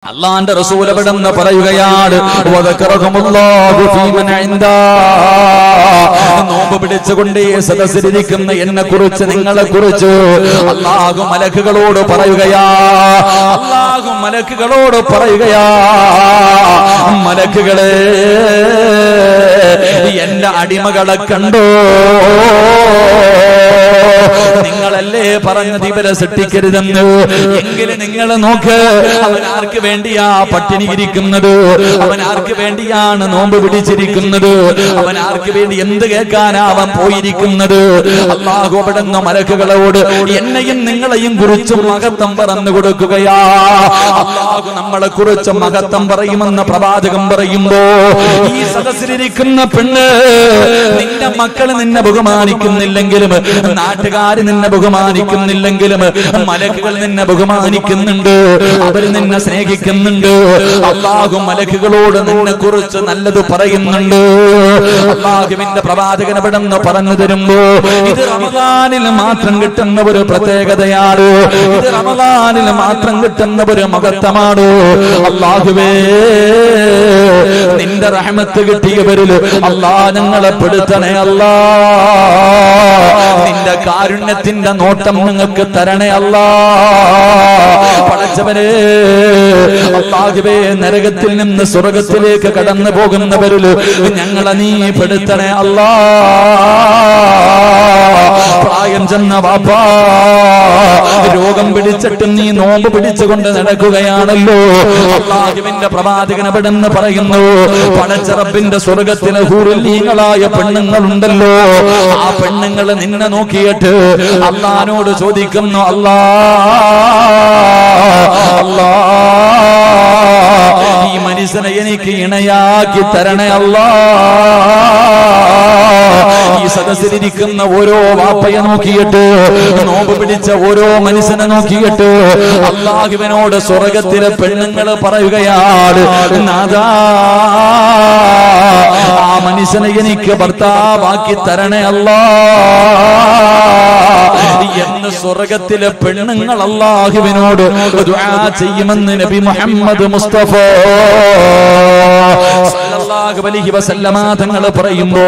അല്ലാഹുവിന്റെ റസൂൽ അവിടെന്ന് പറയുകയാണ് നോമ്പ് പിടിച്ചുകൊണ്ട് സദസ്സിലിരിക്കുന്ന എന്നെ കുറിച്ച് നിങ്ങളെ കുറിച്ച് അല്ലാഹു മലക്കുകളോട് പറയുകയാ മലക്കുകളെ എന്റെ അടിമകളെ കണ്ടോ നിങ്ങളല്ലേ പറഞ്ഞത് ഇവരെ സൃഷ്ടിക്കരുതെന്ന് എങ്കിലും നിങ്ങൾ നോക്ക് അവൻ ആർക്ക് വേണ്ടിയാ പട്ടിണി ഇരിക്കുന്നത് അവൻ ആർക്ക് വേണ്ടിയാണ് നോമ്പ് പിടിച്ചിരിക്കുന്നത് അവൻ ആർക്ക് വേണ്ടി എന്ത് കേൾക്കാനാ അവൻ പോയിരിക്കുന്നത് അല്ലാഹു അവിടുന്ന് മലക്കുകളോട് എന്നെയും നിങ്ങളെയും കുറിച്ച് മഹത്വം പറഞ്ഞു കൊടുക്കുകയാ അല്ലാഹു നമ്മളെ കുറിച്ച് മഹത്വം പറയുമെന്ന് പ്രവാചകൻ പറയുമ്പോ ഈ സദസ്സിലിരിക്കുന്ന പെണ്ണ് നിന്റെ മക്കള് നിന്നെ ബഹുമാനിക്കുന്നില്ലെങ്കിലും നാട്ടുകാര് നിന്നെ ബഹുമാനിക്കുന്നില്ലെങ്കിലും മലക്കുകൾ നിന്നെ ബഹുമാനിക്കുന്നുണ്ട് അവർ നിന്നെ സ്നേഹിക്കുന്നുണ്ട് അല്ലാഹു മലക്കുകളോട് നിന്നെ കുറിച്ച് നല്ലത് പറയുന്നുണ്ട് അല്ലാഹുവിന്റെ പ്രവാചകൻ അവിടെന്ന് പറഞ്ഞു തരുമ്പോ ഇത് റമദാനിൽ മാത്രം കിട്ടുന്ന ഒരു പ്രത്യേകതയാണ് ഇത് റമദാനിൽ മാത്രം കിട്ടുന്ന ഒരു മഹത്വമാണ് അല്ലാഹുവേ നിന്റെ റഹ്മത്ത് കിട്ടിയവരിൽ അല്ലാഹ് ഞങ്ങളെ പെടുത്തണേ അല്ലാ നിന്റെ കാരുണ്യത്തിന്റെ നോട്ടം നിങ്ങൾക്ക് തരണേ അല്ലാ പടച്ചവനെ അല്ലാഹുവേ നരകത്തിൽ നിന്ന് സ്വർഗ്ഗത്തിലേക്ക് കടന്നു പോകുന്നവരിൽ ഞങ്ങളെ നീ പെടുത്തണേ അല്ലാ പ്രായം ചെന്ന വാപ്പാ രോഗം പിടിച്ചിട്ട് നീ നോമ്പ് പിടിച്ചുകൊണ്ട് നടക്കുകയാണല്ലോ അല്ലാഹുവിന്റെ പ്രവാചകൻ അവിടെന്ന് പറയുന്നു പടച്ച റബ്ബിന്റെ സ്വർഗ്ഗത്തിലെ ഹൂറുല്ലീങ്ങളായ പെണ്ണുങ്ങളുണ്ടല്ലോ ആ പെണ്ണുങ്ങൾ നിന്നെ നോക്കിയിട്ട് അല്ലാഹുവിനോട് ചോദിക്കുന്നു അല്ലാ ഈ മനുഷ്യനെ എനിക്ക് ഇണയാക്കി തരണേ അല്ലാ ഈ സദസ്സിലിരിക്കുന്ന ഓരോ വാപ്പയെ നോക്കിയിട്ട് നോമ്പ് പിടിച്ച ഓരോ മനുഷ്യനെ നോക്കിയിട്ട് അല്ലാഹുവിനോട് സ്വർഗ്ഗത്തിലെ പെണ്ണുങ്ങൾ പറയുകയാണ് നാഥാ ആ മനുഷ്യനെ എനിക്ക് ഭർത്താവാക്കി തരണേ അല്ലാ എന്ന് സ്വർഗ്ഗത്തിലെ പെണ്ണുങ്ങൾ അല്ലാഹുവിനോട് ദുആ ചെയ്യുമെന്ന് നബി മുഹമ്മദ് മുസ്തഫ സല്ലല്ലാഹു അലൈഹി വസല്ലമ തങ്ങൾ പറയുമ്പോ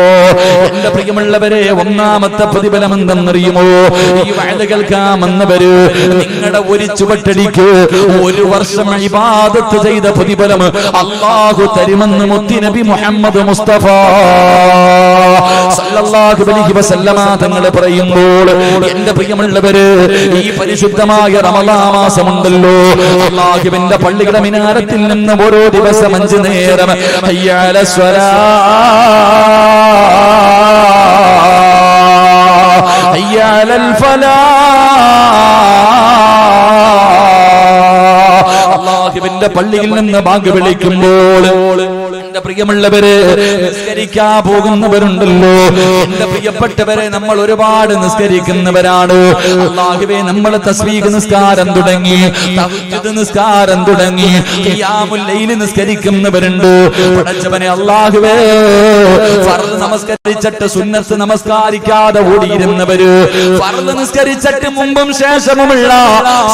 എന്റെ പ്രിയമുള്ളവരെ ഒന്നാമത്തെ പ്രതിഫലം എന്തെന്നറിയുമോ ഈ വഅദ കേൾക്കാമെന്നവര് നിങ്ങളുടെ ഒരു ചുവട്ടടിക്ക് ഒരു വർഷം ഇബാദത്ത് ചെയ്ത പ്രതിഫലം അല്ലാഹു തരുമെന്ന് മുത്തി നബി മുഹമ്മദ് മുസ്തഫ സല്ലല്ലാഹു അലൈഹി വസല്ലമ തങ്ങൾ പറയുമ്പോൾ എന്റെ പ്രിയമുള്ളവര് ഈ പരിശുദ്ധമായ റമളാൻ മാസമുണ്ടല്ലോ അല്ലാഹുവിന്റെ പള്ളിയുടെ മിനാരത്തിൽ നിന്ന് ഓരോ ദിവസം 5 നേരം ഹയ്യ അലസ് സ്വലാ ഹയ്യ അലൽ ഫലാ അല്ലാഹുവിന്റെ പള്ളിയിൽ നിന്ന് ബാങ്ക് വിളിക്കുമ്പോൾ എന്റെ പ്രിയമുള്ളവരെ നിസ്കരിക്കാൻ പോകുന്നവരുണ്ടല്ലോ എന്റെ പ്രിയപ്പെട്ടവരെ നമ്മൾ ഒരുപാട് നിസ്കരിക്കുന്നവരാണ് അല്ലാഹുവേ നമ്മൾ തസ്ബീഹ് നിസ്കാരം തുടങ്ങി തഹജ്ജുദ് നിസ്കാരം തുടങ്ങി ഖിയാമുൽ ലൈൽ നിസ്കരിക്കുന്നവരുണ്ട് പടച്ചവനെ അല്ലാഹുവേ ഫർദ് നമസ്കരിച്ചിട്ട് സുന്നത്ത് നമസ്കാരിക്കാതെ ഓടിയിരുന്നവര് ഫർദ് നിസ്കരിച്ചിട്ട് മുമ്പും ശേഷമുള്ള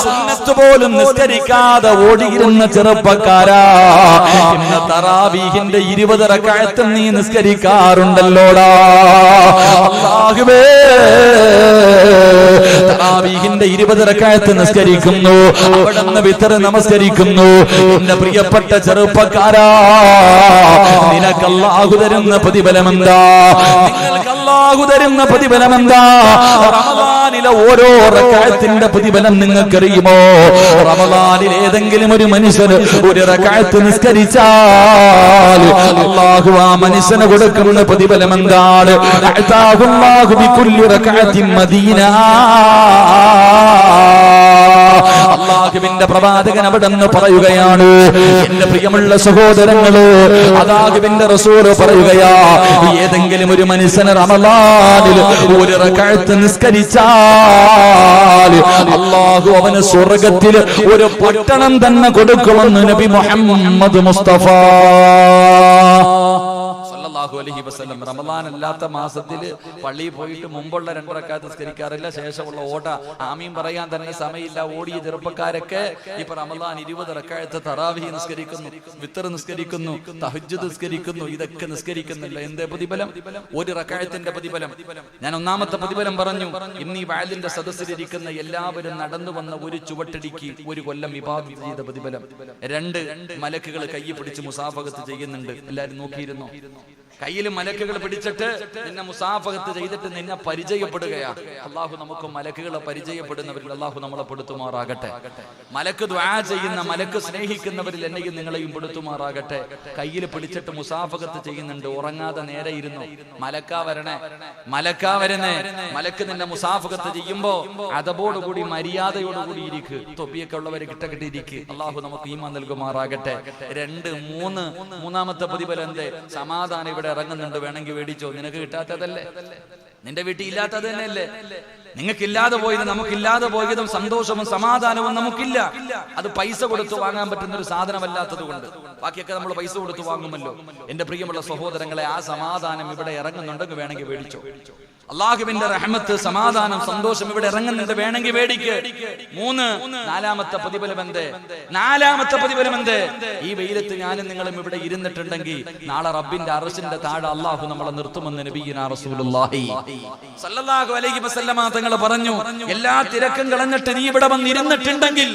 സുന്നത്ത് പോലും നിസ്കരിക്കാതെ ഓടിയിരുന്ന ചെറുപ്പക്കാരാ ഇന്ന് തറാവീഹിന്റെ 20 റക്അത്ത് നീ നിസ്കരിക്കാറുണ്ടല്ലോടാ അല്ലാഹുവേ തറാവീഹിന്റെ 20 റക്അത്ത് നിസ്കരിക്കുന്നു അവിടുന്ന് വിത്ർ നമസ്കരിക്കുന്നു എന്റെ പ്രിയപ്പെട്ട ചെറുപ്പക്കാരാ നിനക്ക് അല്ലാഹു തരുന്ന പ്രതിഫലം എന്താ നിങ്ങൾക്ക് അല്ലാഹു തരുന്ന പ്രതിഫലം എന്താ റമദാനിലെ ഓരോ റക്അത്തിന്റെ പ്രതിഫലം നിങ്ങൾക്കറിയുമോ റമദാനിൽ ഏതെങ്കിലും ഒരു മനുഷ്യൻ ഒരു റക്അത്ത് നിസ്കരിച്ചാൽ അല്ലാഹു ആ മനുഷ്യന് കൊടുക്കുന്ന പ്രതിഫലം എന്താണ് അഅതാഹുല്ലാഹു ബികുല്ലി റക്അത്തിൻ മദീന അല്ലാഹുവിന്റെ പ്രവാചകൻ അവിടെന്ന് പറയുകയാണ് എന്റെ പ്രിയമുള്ള സഹോദരങ്ങളെ അല്ലാഹുവിന്റെ റസൂൽ പറയുകയാ ഏതെങ്കിലും ഒരു മനുഷ്യന് റമളാനിൽ ഒരു റക്അത്ത് നിസ്കരിച്ചാൽ അല്ലാഹു അവന് സ്വർഗ്ഗത്തിൽ ഒരു പട്ടണം തന്നെ കൊടുക്കുമെന്ന് നബി മുഹമ്മദ് മുസ്തഫ സല്ലല്ലാഹു അലൈഹി വസല്ലം റമദാൻ അല്ലാത്ത മാസത്തിൽ പള്ളിയിൽ പോയിട്ട് മുമ്പുള്ള 2 റക്അത്ത് നിസ്കരിക്കാറില്ല. ശേഷമുള്ള ഓട ആമീൻ പറയാൻ തന്നെ സമയമില്ല ഓടിയ ചെറുപ്പക്കാരൊക്കെ ഇപ്പൊ റമദാൻ 20 റക്അത്ത് തറാവീഹ് നിസ്കരിക്കുന്നു, വിത്തർ നിസ്കരിക്കുന്നു, തഹജ്ജുദ് നിസ്കരിക്കുന്നു. ഇതൊക്കെ നിസ്കരിക്കുന്നില്ല. എന്തേ പ്രതിഫലം? 1 റക്അത്തിന്റെ പ്രതിഫലം. ഞാൻ ഒന്നാമത്തെ പ്രതിഫലം പറഞ്ഞു. ഇന്ന് ഈ വഅലിന്റെ സദസ്സിലിരിക്കുന്ന എല്ലാവരും നടന്നു വന്ന ഒരു ചുവട്ടടിക്ക് 1 കൊല്ലം ഇബാദത്ത് ചെയ്ത പ്രതിഫലം. 2 മലക്കുകൾ കൈ പിടിച്ച് മുസാഫഹത്ത് ചെയ്യുന്നുണ്ട്. എല്ലാരും നോക്കിയിരുന്നു. കയ്യിൽ മലക്കുകൾ പിടിച്ചിട്ട് നിന്നെ മുസാഫഹത്ത് ചെയ്തിട്ട് നിന്നെ പരിചയപ്പെടുകയാ. അള്ളാഹു നമുക്ക് മലക്കുകളെ പരിചയപ്പെടുന്നവരിൽ അള്ളാഹു നമ്മളെ പെടുത്തുമാറാകട്ടെ. മലക്ക് ദുആ ചെയ്യുന്ന, മലക്ക് സ്നേഹിക്കുന്നവരിൽ എന്നെയും നിങ്ങളെയും പെടുത്തുമാറാകട്ടെ. കയ്യിൽ പിടിച്ചിട്ട് മുസാഫഹത്ത് ചെയ്യുന്നുണ്ട്. ഉറങ്ങാതെ നേരെ ഇരുന്നു. മലക്കാ വരണേ, മലക്കാ വരുന്നേ. മലക്ക് നിന്നെ മുസാഫഹത്ത് ചെയ്യുമ്പോ അതബോടുകൂടി മര്യാദയോടുകൂടി ഇരിക്ക്. തൊപ്പിയൊക്കെ ഉള്ളവരെ കിട്ടക്കിട്ടിരിക്ക്. അള്ളാഹു നമുക്ക് ഈമാൻ നൽകുമാറാകട്ടെ. 2, 3 മൂന്നാമത്തെ പ്രതിഫലം എന്തേ? സമാധാനം ഇവിടെ ഇറങ്ങുന്നുണ്ട്, വേണമെങ്കിൽ മേടിച്ചോ. നിനക്ക് കിട്ടാത്തതല്ലേ, നിന്റെ വീട്ടിൽ ഇല്ലാത്തത് തന്നെയല്ലേ. നിങ്ങൾക്കില്ലാതെ പോയത് നമുക്കില്ലാതെ പോയതും സന്തോഷവും സമാധാനവും നമുക്കില്ല. അത് പൈസ കൊടുത്ത് വാങ്ങാൻ പറ്റുന്ന ഒരു സാധനമല്ലാത്തത് കൊണ്ട്. ബാക്കിയൊക്കെ നമ്മൾ പൈസ കൊടുത്ത് വാങ്ങുമല്ലോ. എന്റെ പ്രിയമുള്ള സഹോദരങ്ങളെ, ആ സമാധാനം ഇവിടെ ഇറങ്ങുന്നുണ്ടെങ്കിൽ വേണമെങ്കിൽ മേടിച്ചോ. അള്ളാഹുവിന്റെ റഹ്മത്ത്, സമാധാനം, സന്തോഷം ഇവിടെ ഇറങ്ങുന്നുണ്ട്, വേണമെങ്കിൽ മേടിക്ക്. 3 നാലാമത്തെ പ്രതിഫലം എന്തേ? നാലാമത്തെ പ്രതിഫലം എന്തേ? ഈ വെയിലത്ത് ഞാനും നിങ്ങളും ഇവിടെ ഇരുന്നിട്ടുണ്ടെങ്കിൽ നാളെ റബ്ബിന്റെ അർശിന്റെ താഴെ അള്ളാഹു നമ്മളെ നിർത്തുമെന്ന് നബിയുനാ റസൂലുള്ളാഹി സ്വല്ലല്ലാഹു അലൈഹി വസല്ലമ തങ്ങൾ പറഞ്ഞു. എല്ലാ തിരക്കും കളഞ്ഞിട്ട് നീ ഇവിടെ വന്നിരുന്നിട്ടുണ്ടെങ്കിൽ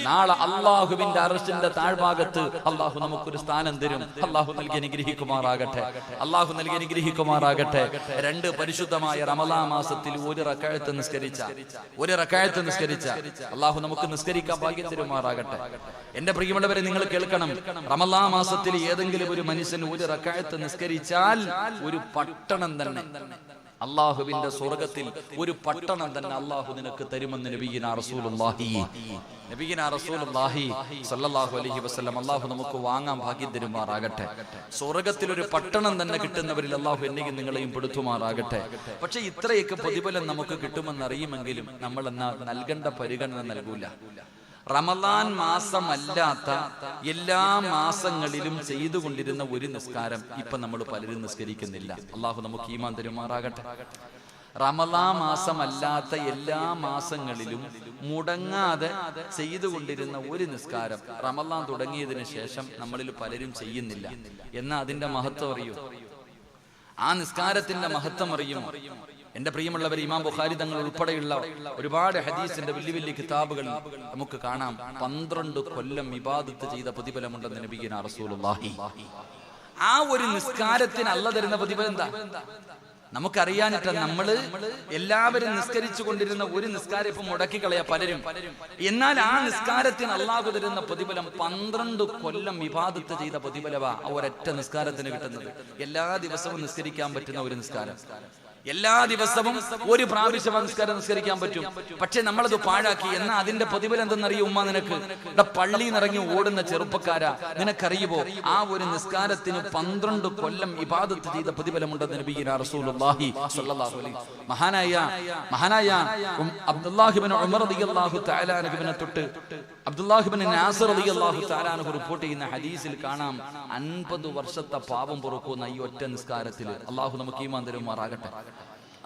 നാളെ അള്ളാഹുവിന്റെ അർശിന്റെ താഴ്ഭാഗത്ത് അള്ളാഹു നമുക്കൊരു സ്ഥാനം തരും. അള്ളാഹു നൽകി അനുഗ്രഹിക്കുമാറാകട്ടെ. അള്ളാഹു നൽകി അനുഗ്രഹിക്കുമാറാകട്ടെ. 2 പരിശുദ്ധമായ റമളാൻ മാസത്തിൽ 1 റക്അത്ത് നിസ്കരിച്ച അള്ളാഹു നമുക്ക് നിസ്കരിക്കാൻ ഭാഗ്യം തരുമാറാകട്ടെ. എന്റെ പ്രിയമുള്ളവരെ, നിങ്ങൾ കേൾക്കണം. റമളാൻ മാസത്തിൽ ഏതെങ്കിലും ഒരു മനുഷ്യൻ 1 റക്അത്ത് നിസ്കരിച്ചാൽ ഒരു പട്ടണം തന്നെ, അള്ളാഹുവിന്റെ സ്വർഗത്തിൽ ഒരു പട്ടണം തന്നെ അള്ളാഹു നിനക്ക് തരുമെന്ന് നബിയുനാ റസൂലുള്ളാഹി സ്വല്ലല്ലാഹു അലൈഹി വസല്ലം. അള്ളാഹു നമുക്ക് വാങ്ങാൻ ഭാഗ്യം തരുമാറാകട്ടെ. സ്വർഗത്തിൽ ഒരു പട്ടണം തന്നെ കിട്ടുന്നവരിൽ അള്ളാഹു എന്നെയും നിങ്ങളെയും പെടുത്തുമാറാകട്ടെ. പക്ഷെ ഇത്രയൊക്കെ പ്രതിഫലം നമുക്ക് കിട്ടുമെന്നറിയുമെങ്കിലും നമ്മൾ എന്നാ നൽകേണ്ട പരിഗണന നൽകൂല. റമളാൻ മാസമല്ലാത്ത എല്ലാ മാസങ്ങളിലും ചെയ്തുകൊണ്ടിരുന്ന ഒരു നിസ്കാരം ഇപ്പൊ നമ്മൾ പലരും നിസ്കരിക്കുന്നില്ല. അള്ളാഹു നമുക്ക് ഈമാൻ തരുമാറാകട്ടെ. റമളാൻ മാസമല്ലാത്ത എല്ലാ മാസങ്ങളിലും മുടങ്ങാതെ ചെയ്തുകൊണ്ടിരുന്ന ഒരു നിസ്കാരം റമളാൻ തുടങ്ങിയതിനു ശേഷം നമ്മളിൽ പലരും ചെയ്യുന്നില്ല. എന്നാൽ അതിന്റെ മഹത്വം അറിയൂ. ആ നിസ്കാരത്തിന്റെ മഹത്വം അറിയും. എന്റെ പ്രിയമുള്ളവർ, ഇമാം ബുഖാരി തങ്ങൾ ഉൾപ്പെടെയുള്ള ഒരുപാട് ഹദീസിന്റെ വലിയ വലിയ കിതാബുകൾ നമുക്ക് കാണാം. 12 കൊല്ലം ഇബാദത്ത് ചെയ്ത പ്രതിഫലമുണ്ടെന്ന് നബിയുനാ റസൂലുള്ളാഹി. ആ ഒരു നിസ്കാരത്തിന് അല്ലാഹു തരുന്ന പ്രതിഫലം എന്താ നമുക്കറിയാനിട്ട്. നമ്മള് എല്ലാവരും നിസ്കരിച്ചു കൊണ്ടിരുന്ന ഒരു നിസ്കാരം ഇപ്പൊ മുടക്കി കളയാ പലരും. എന്നാൽ ആ നിസ്കാരത്തിന് അള്ളാഹു തരുന്ന പ്രതിഫലം 12 കൊല്ലം ഇബാദത്ത് ചെയ്ത പ്രതിഫലവാ ഒരൊറ്റ നിസ്കാരത്തിന് കിട്ടുന്നത്. എല്ലാ ദിവസവും നിസ്കരിക്കാൻ പറ്റുന്ന ഒരു നിസ്കാരം, എല്ലാ ദിവസവും ഒരു പ്രാവശ്യം നിസ്കാരം നിസ്കരിക്കാൻ പറ്റും. പക്ഷെ നമ്മളത് പാഴാക്കി. എന്നാൽ അതിന്റെ പ്രതിഫലം എന്തെന്നറിയോ ഉമ്മ നിനക്ക്? പള്ളിയിൽ നിറങ്ങി ഓടുന്ന ചെറുപ്പക്കാരാ, നിനക്കറിയുമോ ആ ഒരു നിസ്കാരത്തിന് 12 കൊല്ലം ഇബാദത്ത് ചെയ്ത പ്രതിഫലമുണ്ടെന്ന് നബിയുനാ റസൂലുള്ളാഹി സ്വല്ലല്ലാഹു അലൈഹി. മഹാനായ അബ്ദുല്ലാഹി ഇബ്നു ഉമർ റളിയല്ലാഹു തആല അൻഹുവിനെ തൊട്ട് അബ്ദുല്ലാഹി ഇബ്നു നാസിർ റളിയല്ലാഹു തആല അൻഹു റിപ്പോർട്ട് ചെയ്യുന്ന ഹദീസിൽ കാണാം 50 വർഷത്തെ പാപം പൊറുക്കുന്ന ഈ ഒറ്റ നിസ്കാരത്തിൽ. അള്ളാഹു നമുക്ക് ഈമാൻ തരുമാറാകട്ടെ.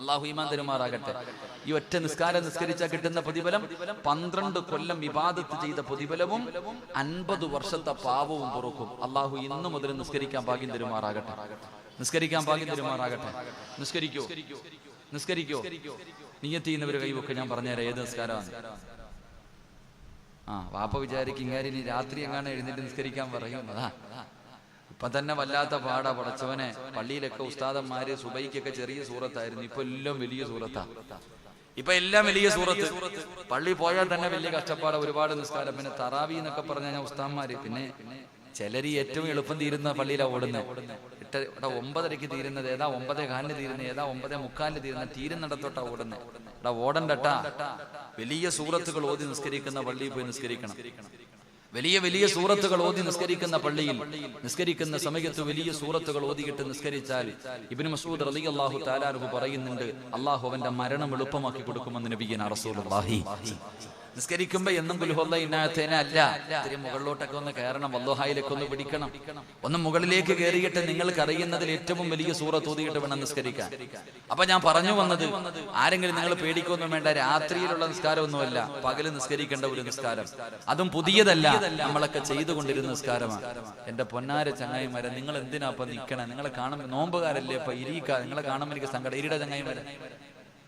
അള്ളാഹു ഈമാൻ തരുമാറാകട്ടെ. ഈ ഒറ്റ നിസ്കാരം നിസ്കരിച്ചാൽ കിട്ടുന്ന പ്രതിഫലം 12 കൊല്ലം ഇബാദത്ത് ചെയ്ത പ്രതിഫലവും 50 വർഷത്തെ പാപവും പൊറുക്കും. അള്ളാഹു ഇന്നു മുതൽ നിസ്കരിക്കാൻ ഭാഗ്യം തരുമാറാകട്ടെ. നിസ്കരിക്കാൻ ഭാഗ്യം തരുമാറാകട്ടെ. നിസ്കരിക്കോ നിയ്യത്ത് ചെയ്യുന്നവർ കൈവൊക്കെ ഞാൻ പറഞ്ഞുതരാം ഏത് നിസ്കാരമാണ്. വാപ്പ വിചാരിക്കും ഇങ്ങനെ ഇനി രാത്രി എങ്ങാണ് എഴുന്നേറ്റ് നിസ്കരിക്കാൻ പറയും. ഇപ്പൊ തന്നെ വല്ലാത്ത പാടാ പടച്ചവനെ. പള്ളിയിലൊക്കെ ഉസ്താദന്മാര് സുബൈക്കൊക്കെ ചെറിയ സൂറത്തായിരുന്നു, ഇപ്പൊ എല്ലാം വലിയ സൂറത്താ. പള്ളി പോയാൽ തന്നെ വലിയ കഷ്ടപ്പാടാ, ഒരുപാട് നിസ്കാരം. പിന്നെ തറാവി എന്നൊക്കെ പറഞ്ഞ ഉസ്താദന്മാര്, പിന്നെ ചിലര് ഏറ്റവും എളുപ്പം തീരുന്ന പള്ളിയിലാ ഓടുന്നത്. 9:30 തീരുന്നത് ഏതാ, 9:15 തീരുന്നത് ഏതാ, 9:45 തീരുന്ന തീരുന്നിടത്തോട്ടാ ഓടുന്നത്. ഓടണ്ടട്ടാ. വലിയ സൂറത്തുകൾ ഓതി നിസ്കരിക്കുന്ന പള്ളിയിൽ പോയി നിസ്കരിക്കണം. വലിയ സൂറത്തുകൾ ഓതി നിസ്കരിക്കുന്ന പള്ളിയിൽ നിസ്കരിക്കുന്ന സമയത്ത് വലിയ സൂറത്തുകൾ ഓതിയിട്ട് നിസ്കരിച്ചാൽ ഇബ്നു മസ്ഊദ് റളിയല്ലാഹു തആല അൻഹു പറയുന്നുണ്ട്, അല്ലാഹു അവന്റെ മരണം എളുപ്പമാക്കി കൊടുക്കുമെന്ന് നബിയുനാ റസൂലുള്ളാഹി നിസ്കരിക്കുമ്പോ എന്നും കുൽഹുവല്ലാഹ് ഇന്നാഅതൈന അല്ല, ഇത്തിരി മുകളിലോട്ടൊക്കെ ഒന്ന് കയറണം, വല്ലുഹായിലേക്ക് ഒന്ന് പിടിക്കണം, ഒന്ന് മുകളിലേക്ക് കയറിയിട്ട് നിങ്ങൾക്ക് അറിയുന്നതിൽ ഏറ്റവും വലിയ സൂറത്ത് ഓതിയിട്ട് വേണം നിസ്കരിക്കാൻ. അപ്പൊ ഞാൻ പറഞ്ഞു വന്നത്, ആരെങ്കിലും നിങ്ങൾ പേടിക്കൊന്നും വേണ്ട, രാത്രിയിലുള്ള നിസ്കാരമൊന്നുമല്ല, പകല് നിസ്കരിക്കേണ്ട ഒരു നിസ്കാരം, അതും പുതിയതല്ല, നമ്മളൊക്കെ ചെയ്തുകൊണ്ടിരുന്ന നിസ്കാരമാണ്. എന്റെ പൊന്നാര ചങ്ങായിമാരെ, നിങ്ങൾ എന്തിനാ അപ്പൊ നിൽക്കണേ? നിങ്ങളെ കാണുമ്പോൾ നോമ്പുകാരല്ലേ ഇപ്പൊ ഇരിക്ക, നിങ്ങളെ കാണുമ്പോൾ എനിക്ക് സങ്കടം. ഇരിയുടെ ചങ്ങായിമാരെ,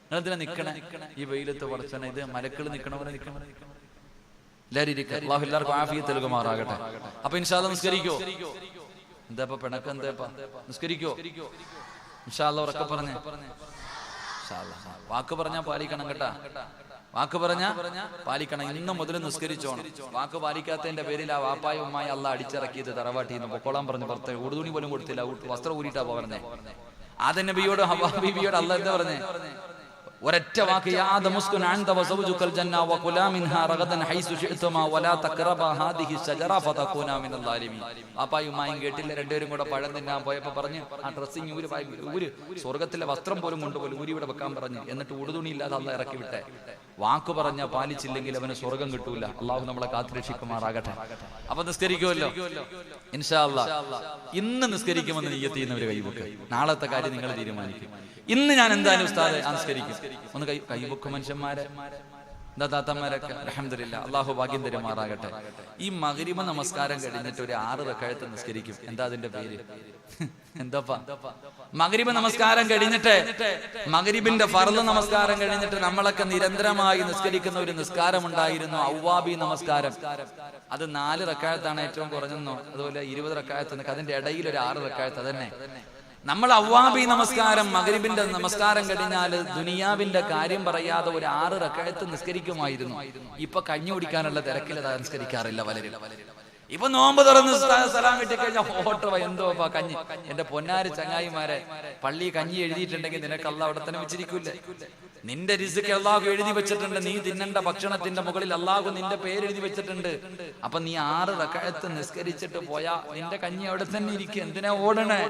നിങ്ങളെന്തിനാ നിക്കണേ ഈ വെയിലത്ത്? പഠിച്ചണ ഇത് മലക്കൾ നിക്കണവരെ നിൽക്കണം. എല്ലാവരും ഇരിക്കുക. അല്ലാഹു എല്ലാവർക്കും ആഫിയത്ത് നൽകുമാറാകട്ടെ. അപ്പൊ ഇൻഷാ അല്ലാഹ് നിസ്കരിക്കോ? എന്താ പിണക്കം? എന്താ നിസ്കരിക്കോ? ഇൻഷാ അല്ലാഹ് ഉറക്കെ പറഞ്ഞേ. വാക്ക് പറഞ്ഞാ പാലിക്കണം കേട്ടാ, വാക്ക് പറഞ്ഞാ പാലിക്കണം. ഇന്ന് മുതൽ നിസ്കരിച്ചോണം. വാക്ക് പാലിക്കാത്തതിന്റെ പേരിൽ ആ വാപ്പായ ഉമ്മായി അള്ളാഹ് അടിച്ചിറക്കിയത് തറവാട്ടിന്ന് പൊക്കോളാൻ പറഞ്ഞു. പുറത്തെ ഉടുതുണി പോലും കൊടുത്തില്ല, വസ്ത്രം ഊരിട്ടാ പറഞ്ഞേ. ആദം നബിയോട് ഹവ്വാ ബീവിയോട് അള്ളാഹ് എന്താ പറഞ്ഞേ? ഒരൊറ്റ വാക്ക്, യാ ആദം ഉസ്കുൻ അൻത വസൗജുകൽ ജന്ന വകുലാ മിൻഹാ റഗദൻ ഹൈസു ശിഅ്തുമാ വലാ തഖറബാ ഹാദിഹി ശജറ ഫതകൂനാ മിനൽ ളാലിമീൻ. വാപ്പായും ഉമ്മായും കേട്ടില്ല, രണ്ടുപേരും കൂടെ പഴം തിന്നാൻ പോയപ്പോ പറഞ്ഞു, ആ ഡ്രസ്സിങ് ഊര്, സ്വർഗത്തിലെ വസ്ത്രം പോലും കൊണ്ടുപോലും ഊരി ഇവിടെ വെക്കാൻ പറഞ്ഞു. എന്നിട്ട് ഉടുതുണി ഇല്ലാതെ അള്ളാഹ് ഇറക്കി വിട്ടെ. വാക്ക് പറഞ്ഞ പാലിച്ചില്ലെങ്കിൽ അവന് സ്വർഗം കിട്ടൂല. അള്ളാഹു നമ്മളെ കാത്തുരക്ഷിക്കുമാറാകട്ടെ. അപ്പൊ നിസ്കരിക്കുമല്ലോ ഇൻഷാ അല്ലാഹ്. ഇന്ന് നിസ്കരിക്കുമെന്ന് നിയ്യത്ത് ചെയ്യുന്നവര് കൈവെക്ക്. നാളത്തെ കാര്യം നിങ്ങൾ തീരുമാനിക്കും. ഇന്ന് ഞാൻ എന്തായാലും ഉസ്താദെ നിസ്കരിക്കും. ഒന്ന് കൈവെക്കും മനുഷ്യന്മാരെ, എന്താ താത്തന്മാരൊക്കെ. അൽഹംദുലില്ലാഹ്, അള്ളാഹു ഭാഗ്യം തരുമാറാകട്ടെ. ഈ മഗ്രിബ് നമസ്കാരം കഴിഞ്ഞിട്ട് ഒരു 6 റക്അത്ത് നിസ്കരിക്കും. എന്താ അതിന്റെ പേര്? എന്താപ്പാ? മഗ്രിബ് നമസ്കാരം കഴിഞ്ഞിട്ട്, മഗ്രിബിന്റെ ഫർള് നമസ്കാരം കഴിഞ്ഞിട്ട് നമ്മളൊക്കെ നിരന്തരമായി നിസ്കരിക്കുന്ന ഒരു നിസ്കാരം ഉണ്ടായിരുന്നു, അവ്വാബി നമസ്കാരം. അത് 4 റക്അത്താണ് ഏറ്റവും കുറഞ്ഞെന്നോ, അതുപോലെ 20 റക്അത്ത്. അതിന്റെ ഇടയിൽ ഒരു 6 റക്അത്ത്. അതന്നെ നമ്മൾ അവ്വാബി നമസ്കാരം, മഗ്രിബിന്റെ നമസ്കാരം കഴിഞ്ഞാൽ ദുനിയാവിന്റെ കാര്യം പറയാതെ ഒരു 6 റക്അത്ത് നിസ്കരിക്കുമായിരുന്നു. ഇപ്പൊ കഞ്ഞി കുടിക്കാനുള്ള തിരക്കിൽ അത് നിസ്കരിക്കാറില്ല പലരും. ഇപ്പൊ നോമ്പ് തുറന്ന് സലാം കിട്ടി കഴിഞ്ഞാൽ ഓട്ടോ എന്തോ കഞ്ഞി. എന്റെ പൊന്നാര് ചങ്ങായിമാരെ, പള്ളി കഞ്ഞി എഴുതിയിട്ടുണ്ടെങ്കിൽ നിനക്ക് അള്ളാഹ് അവിടെ തന്നെ വെച്ചിരിക്കൂല്ലേ? നിന്റെ റിസ്ക് അള്ളാഹു എഴുതി വെച്ചിട്ടുണ്ട്. നീ തിന്നേണ്ട ഭക്ഷണത്തിന്റെ മുകളിൽ അള്ളാഹു നിന്റെ പേര് എഴുതി വെച്ചിട്ടുണ്ട്. അപ്പൊ നീ 6 റക്അത്ത് നിസ്കരിച്ചിട്ട് പോയാ നിന്റെ കഞ്ഞി അവിടെ തന്നെ ഇരിക്കും. എന്തിനാ ഓടണേ?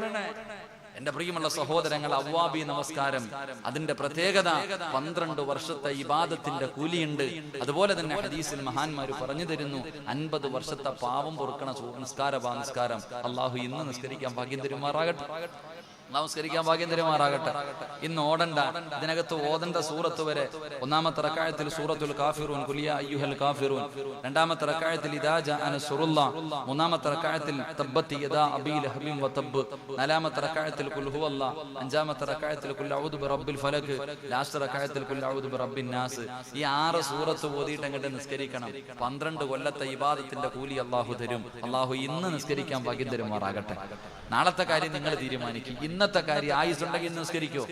എന്റെ പ്രിയമുള്ള സഹോദരങ്ങൾ, അവ്വാബി നമസ്കാരം, അതിന്റെ പ്രത്യേകത 12 വർഷത്തെ ഇബാദത്തിന്റെ കൂലിയുണ്ട്. അതുപോലെ തന്നെ ഹദീസിൽ മഹാന്മാര് പറഞ്ഞു തരുന്നു, 50 വർഷത്തെ പാവം പൊറുക്കണ നിസ്കാരം. അള്ളാഹു ഇന്ന് നിസ്കരിക്കാൻ ഭാഗ്യം തരുമാറാകട്ടെ. നമസ്കരിക്കാൻ ഭാഗ്യം തരുമാറാകട്ടെ. ഇന്ന് ഓടണ്ട, ഇതിനകത്ത് ഓതണ്ട സൂറത്ത് വരെ. ഒന്നാമത്തെ റക്അത്തിൽ സൂറത്തുൽ കാഫിറൂൻ, ഖുൽ യാ അയ്യുഹൽ കാഫിറൂൻ. രണ്ടാമത്തെ റക്അത്തിൽ ഇദാ ജാഅ നസ്റുല്ലാഹ്. മൂന്നാമത്തെ റക്അത്തിൽ തബ്ബത് യദാ അബീ ലഹബിൻ വതബ്ബ്. നാലാമത്തെ റക്അത്തിൽ ഖുൽ ഹുവല്ലാഹ്. അഞ്ചാമത്തെ റക്അത്തിൽ ഖുൽ അഊദു ബിറബ്ബിൽ ഫലക്. ലാസ്റ്റ് റക്അത്തിൽ ഖുൽ അഊദു ബിറബ്ബിൻ നാസ്. ഈ 6 സൂറത്ത് ഓതിയിട്ട് അങ്ങോട്ട് നിസ്കരിക്കണം. 12 കൊല്ലത്തെ ഇബാദത്തിന്റെ കൂലി അള്ളാഹു തരും. അള്ളാഹു ഇന്ന് നിസ്കരിക്കാൻ ഭാഗ്യം തരുമാറാകട്ടെ. നാളത്തെ കാര്യം നിങ്ങൾ തീരുമാനിക്കും. ഇന്നത്തെ കാര്യം ആയുസുണ്ടെങ്കിൽ ഇന്ന് നിസ്കരിക്കോ?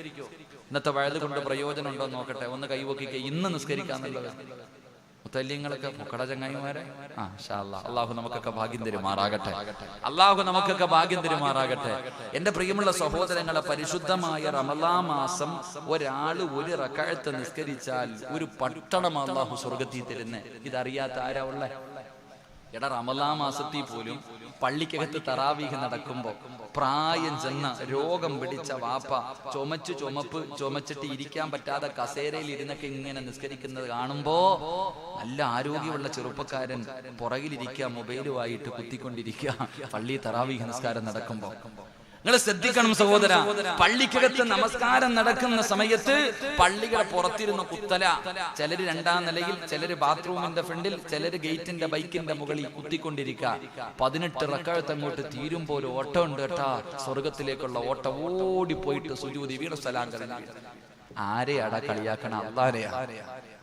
ഇന്നത്തെ വയത് കൊണ്ട് പ്രയോജനം ഉണ്ടോ നോക്കട്ടെ. ഒന്ന് കൈവക്കിക്കുക. ഇന്ന് നിസ്കരിക്കാന്നുള്ളത് മുത്തല്യങ്ങളൊക്കെ പൊക്കട ചങ്ങായിമാരെ. അള്ളാഹു നമുക്കൊക്കെ ഭാഗ്യം തരുമാറാകട്ടെ. അള്ളാഹു നമുക്കൊക്കെ ഭാഗ്യം തരുമാറാകട്ടെ. എന്റെ പ്രിയമുള്ള സഹോദരങ്ങളെ, പരിശുദ്ധമായ റമളാൻ മാസം ഒരാള് 1 റക്അത്ത് നിസ്കരിച്ചാൽ ഒരു പട്ടണം അള്ളാഹു സ്വർഗത്തിൽ തരുന്നേ. ഇതറിയാത്ത ആരാ ഉള്ളേ? എടാ, റമളാൻ മാസത്തിൽ പോലും പള്ളിക്കകത്ത് തറാവീഹ് നടക്കുമ്പോ പ്രായം ചെന്ന രോഗം പിടിച്ച വാപ്പ ചുമച്ചിട്ട് ഇരിക്കാൻ പറ്റാതെ കസേരയിൽ ഇരുന്നൊക്കെ ഇങ്ങനെ നിസ്കരിക്കുന്നത് കാണുമ്പോ നല്ല ആരോഗ്യമുള്ള ചെറുപ്പക്കാരൻ പുറകിലിരിക്കുക, മൊബൈലുമായിട്ട് കുത്തിക്കൊണ്ടിരിക്കുക പള്ളി തറാവീഹ് നിസ്കാരം നടക്കുമ്പോ. നിങ്ങൾ ശ്രദ്ധിക്കണം സഹോദര, പള്ളിക്കകത്ത് നമസ്കാരം നടക്കുന്ന സമയത്ത് പള്ളികളെ പുറത്തിരുന്ന് കുത്തല. ചിലര് 2ാം നിലയിൽ, ചിലര് ബാത്റൂമിന്റെ ഫ്രണ്ടിൽ, ചിലര് ഗേറ്റിന്റെ ബൈക്കിന്റെ മുകളിൽ കുത്തിക്കൊണ്ടിരിക്കുക. 18 റക്അത്ത് അങ്ങോട്ട് തീരുമ്പോൾ ഒരു ഓട്ടം ഉണ്ട് കേട്ടാ, സ്വർഗത്തിലേക്കുള്ള ഓട്ടം. ഓടിപ്പോയിട്ട് സുജൂദ് വീണ സലാം കഴിഞ്ഞു. ആരെയാടാ കളിയാക്കണ? അല്ലാഹുവിനെയാ.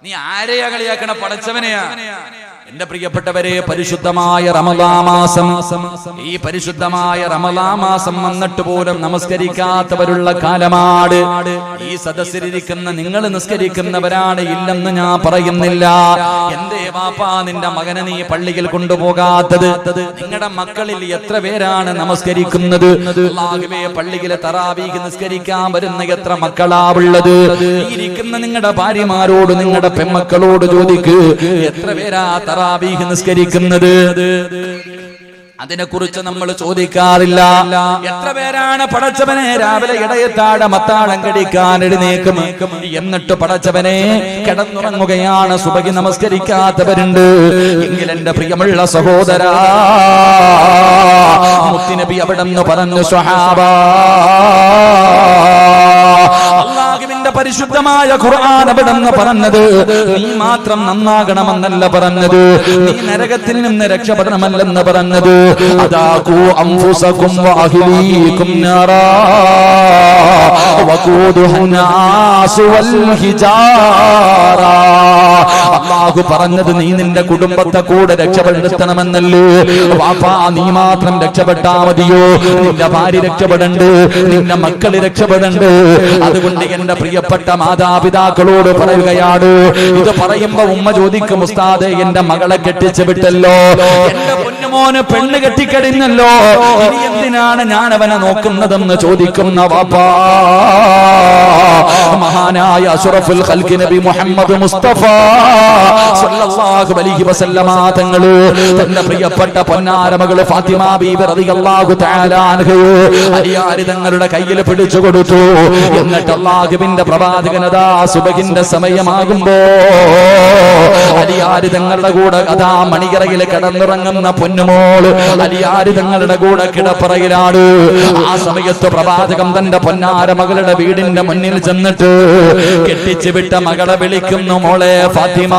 നീ ആരെയാ കളിയാക്കണ? പടച്ചവനെയാ. എന്റെ പ്രിയപ്പെട്ടവരെ, പരിശുദ്ധമായ റമളാൻ മാസം, ഈ പരിശുദ്ധമായ റമളാൻ മാസം വന്നിട്ട് പോലും നമസ്കരിക്കാത്തവരുള്ള കാലമാണ്. ഈ സദസ്സിലിരിക്കുന്ന നിങ്ങൾ നിസ്കരിക്കുന്നവരാണ്, ഇല്ലെന്ന് ഞാൻ പറയുന്നില്ല. എന്തേ വാപ്പാ നിന്റെ മകനെ നീ പള്ളിയിൽ കൊണ്ടുപോകാത്തത്? നിങ്ങളുടെ മക്കളിൽ എത്ര പേരാണ് നമസ്കരിക്കുന്നത്? അല്ലാഹുവേ, പള്ളിയിലെ തറാവീഹ് നിസ്കരിക്കാൻ വരുന്ന എത്ര മക്കളാ ഉള്ളത്? ഇരിക്കുന്ന നിങ്ങളുടെ ഭാര്യമാരോട്, നിങ്ങളുടെ പെൺമക്കളോട് ചോദിക്ക്, എത്ര പേരാ തറാവീഹ് നിസ്കരിക്കുന്നത്? അതിനെക്കുറിച്ച് നമ്മൾ ചോദിക്കാറില്ല. എത്ര പേരാണ് പടച്ചവനെ രാവിലെ ഇടയത്താഴ മത്താളം കടിക്കാൻ എഴുന്നേക്കും, എന്നിട്ട് പടച്ചവനെ കിടന്നുറങ്ങുകയാണ്, സുബഹി നമസ്കരിക്കാത്തവരുണ്ട്. എങ്കിൽ എന്റെ പ്രിയമുള്ള സഹോദരാ, മുത്തുനബി അവിടെന്ന് പറഞ്ഞു, സ്വഹാബാ, അല്ലാഹുവിന്റെ പരിശുദ്ധമായ ഖുർആൻ അവിടെന്ന് പറഞ്ഞത് നീ മാത്രം നന്നാകണമെന്നല്ല പറഞ്ഞത്, നീ നരകത്തിൽ നിന്ന് രക്ഷപ്പെടണമെല്ലെന്ന് പറഞ്ഞത്. അദാഖു അൻഫുസകും വഅഹ്ലീകും നാറാ വഖൂദുഹാ നാസു വൽ ഹിജാറാ. അല്ലാഹു പറഞ്ഞത് നീ നിന്റെ കുടുംബത്തെ കൂടെ രക്ഷപ്പെടുത്തണമെന്നല്ലേ. വാപ്പാ, നീ മാത്രം രക്ഷപ്പെട്ടാ മതിയോ? നിന്റെ ഭാര്യ രക്ഷപ്പെടണ്ട്, നിന്റെ മക്കൾ രക്ഷപ്പെടണ്ട്. അതുകൊണ്ട് എന്റെ പ്രിയപ്പെട്ട മാതാപിതാക്കളോട് പറയുകയാണ്. ഇത് പറയുമ്പോ ഉമ്മ ചോദിക്കും, ഉസ്താദേ എന്റെ മകളെ കെട്ടിച്ചു വിട്ടല്ലോ, എന്റെ പൊന്നുമോന് പെണ്ണ് കെട്ടിക്കഴിഞ്ഞല്ലോ, ഇനി എന്തിനാണ് ഞാൻ അവനെ നോക്കുന്നതെന്ന് ചോദിക്കുന്ന വാപ്പാ. മഹാനായ അഷ്റഫുൽ ഖൽഖ് നബി മുഹമ്മദ് മുസ്തഫ സല്ലല്ലാഹു അലൈഹി വസല്ലമ തങ്ങള് തന്റെ പ്രിയപ്പെട്ട പൊന്നാര മകള് ഫാത്തിമ ബീബി റളിയല്ലാഹു തആല അൻഹ അലിയാരി തങ്ങളുടെ കയ്യിൽ പിടിച്ചു കൊടുത്തു. എന്നിട്ട് അല്ലാഹുവിന്റെ പ്രവാചകനതാ സുബഹിന്റെ സമയമാകുമ്പോ അലിയാരി തങ്ങളുടെ കൂടെ അതാ മണികറയിൽ കിടന്നുറങ്ങുന്ന പൊന്നുമോള് അലിയാരി തങ്ങളുടെ കൂടെ കിടപ്പറയിലാണ്. ആ സമയത്ത് പ്രവാചകം തന്റെ പൊന്നാര മകളുടെ വീടിന്റെ മുന്നിൽ ചെന്നിട്ട് കെട്ടിച്ചു വിട്ട മകളെ വിളിക്കുന്നു, മോളെ ഫാത്തിമ,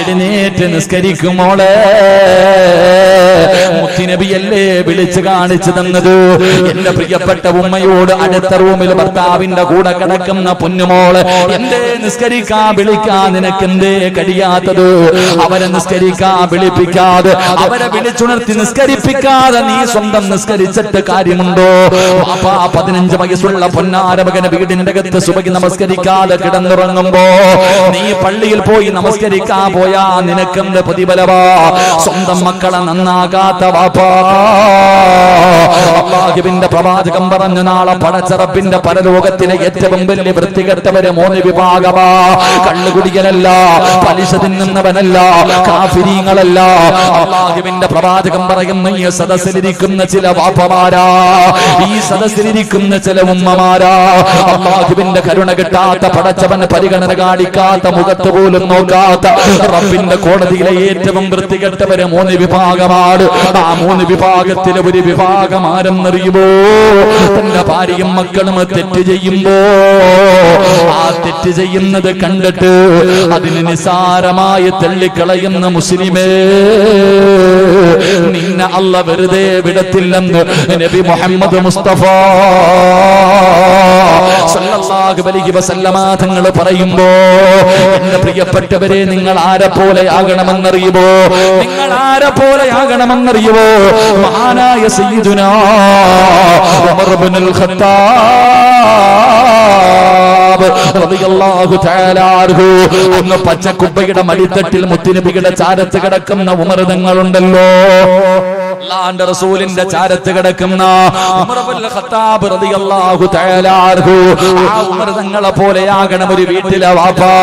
എഴുന്നേറ്റ് നിസ്കരിക്കും മോളെ. മുത്തുനബിയല്ലേ വിളിച്ചു കാണിച്ചു തന്നത്. എന്റെ പ്രിയപ്പെട്ട ഉമ്മയോട് അടുത്ത റൂമിൽ ഭർത്താവിന്റെ കൂടെ കിടക്കുന്ന പൊന്നുമോള്, എന്തേ നിസ്കരിക്കാൻ വിളിക്കാൻ നിനക്കെന്തേ കഴിയാത്തത്? അവരെ നിസ്കരിക്കാൻ വിളിപ്പിക്കാതെ, അവരെ വിളിച്ചുണർത്തി നിസ്കരിപ്പിക്കാതെ നീ സ്വന്തം നിസ്കരിച്ചിട്ട് കാര്യമുണ്ടോ? 15 വയസ്സുള്ള പൊന്നാര മകനെ വീടിന്റെ അകത്ത് സുബഹി നമസ്കരിക്കാതെ കിടന്നുറങ്ങുമ്പോ നീ പള്ളിയിൽ പോയി നമസ്കരിക്കാൻ പോയാ നിനക്കെന്ത് പ്രതിഫലവാ? സ്വന്തം മക്കളെ നന്നാകാത്ത വാപ്പാ. അല്ലാഹുവിന്റെ പ്രവാചകം പറഞ്ഞു, നാളെ പടച്ചറപ്പിന്റെ പരലോകത്തിലെ ഏറ്റവും വലിയ വൃത്തികെട്ടവരെ 3 വിഭാഗമാ. കള്ളുകുടിയനല്ല, പലിശ തിന്നുന്നവനല്ല, കാഫിരീങ്ങളല്ല. അല്ലാഹുവിന്റെ പ്രവാചകം പറയുന്നു, ഈ സദസ്സിലിരിക്കുന്ന ചില വാപ്പമാരാ, ഈ സദസ്സിലിരിക്കുന്ന ചില ഉമ്മമാരാ, അല്ലാഹുവിന്റെ കരുണ കിട്ടാത്ത, പടച്ചവന് പരിഗണന കാണിക്കാത്ത, മുഖത്ത് പോലും നോക്കാത്ത, റബ്ബിന്റെ കോടതിയിലെ ഏറ്റവും വൃത്തികെട്ടവരെ 3 വിഭാഗമാണ്. ആ 3 വിഭാഗത്തിലെ ഒരു വിഭാഗം ആരെന്നറിയുമോ? തന്റെ ഭാര്യയും മക്കളും തെറ്റ് ചെയ്യുമ്പോ ആ തെറ്റ് ചെയ്യുന്നത് കണ്ടിട്ട് അതിന് നിസാരമായി തള്ളിക്കളയുന്ന മുസ്ലിമേ, നിന്നെ അല്ല വെറുതെ വിടത്തില്ലെന്ന് നബി മുഹമ്മദ് മുസ്തഫ സല്ലല്ലാഹു അലൈഹി വസല്ലമ തങ്ങൾ പറയുമ്പോ, എന്റെ പ്രിയപ്പെട്ടവരെ, നിങ്ങൾ ആരെ പോലെ ആകണമെന്നറിയുമോ? നിങ്ങൾ ആരെ പോലെ ആകണമെന്നറിയുമോ? മഹാനായ സയ്യിദുനാ ഉമർ ഇബ്നുൽ ഖത്താബ് റളിയല്ലാഹു തആല അൻഹു അന്ന് പച്ചക്കുബ്ബയുടെ മടിത്തട്ടിൽ മുത്തുനബിയുടെ ചാരത്ത് കിടക്കുന്ന ഉമർ തങ്ങളുണ്ടല്ലോ. അല്ലാഹുവിന്റെ റസൂലിന്റെ ചാരത്ത് കിടക്കുന്ന ഉമർ ഇബ്നുൽ ഖത്താബ് റളിയല്ലാഹു തആല അൻഹു, ആ ഉമർ തങ്ങളെ പോലെയാകണം ഒരു വീട്ടിലെ വാപ്പാ.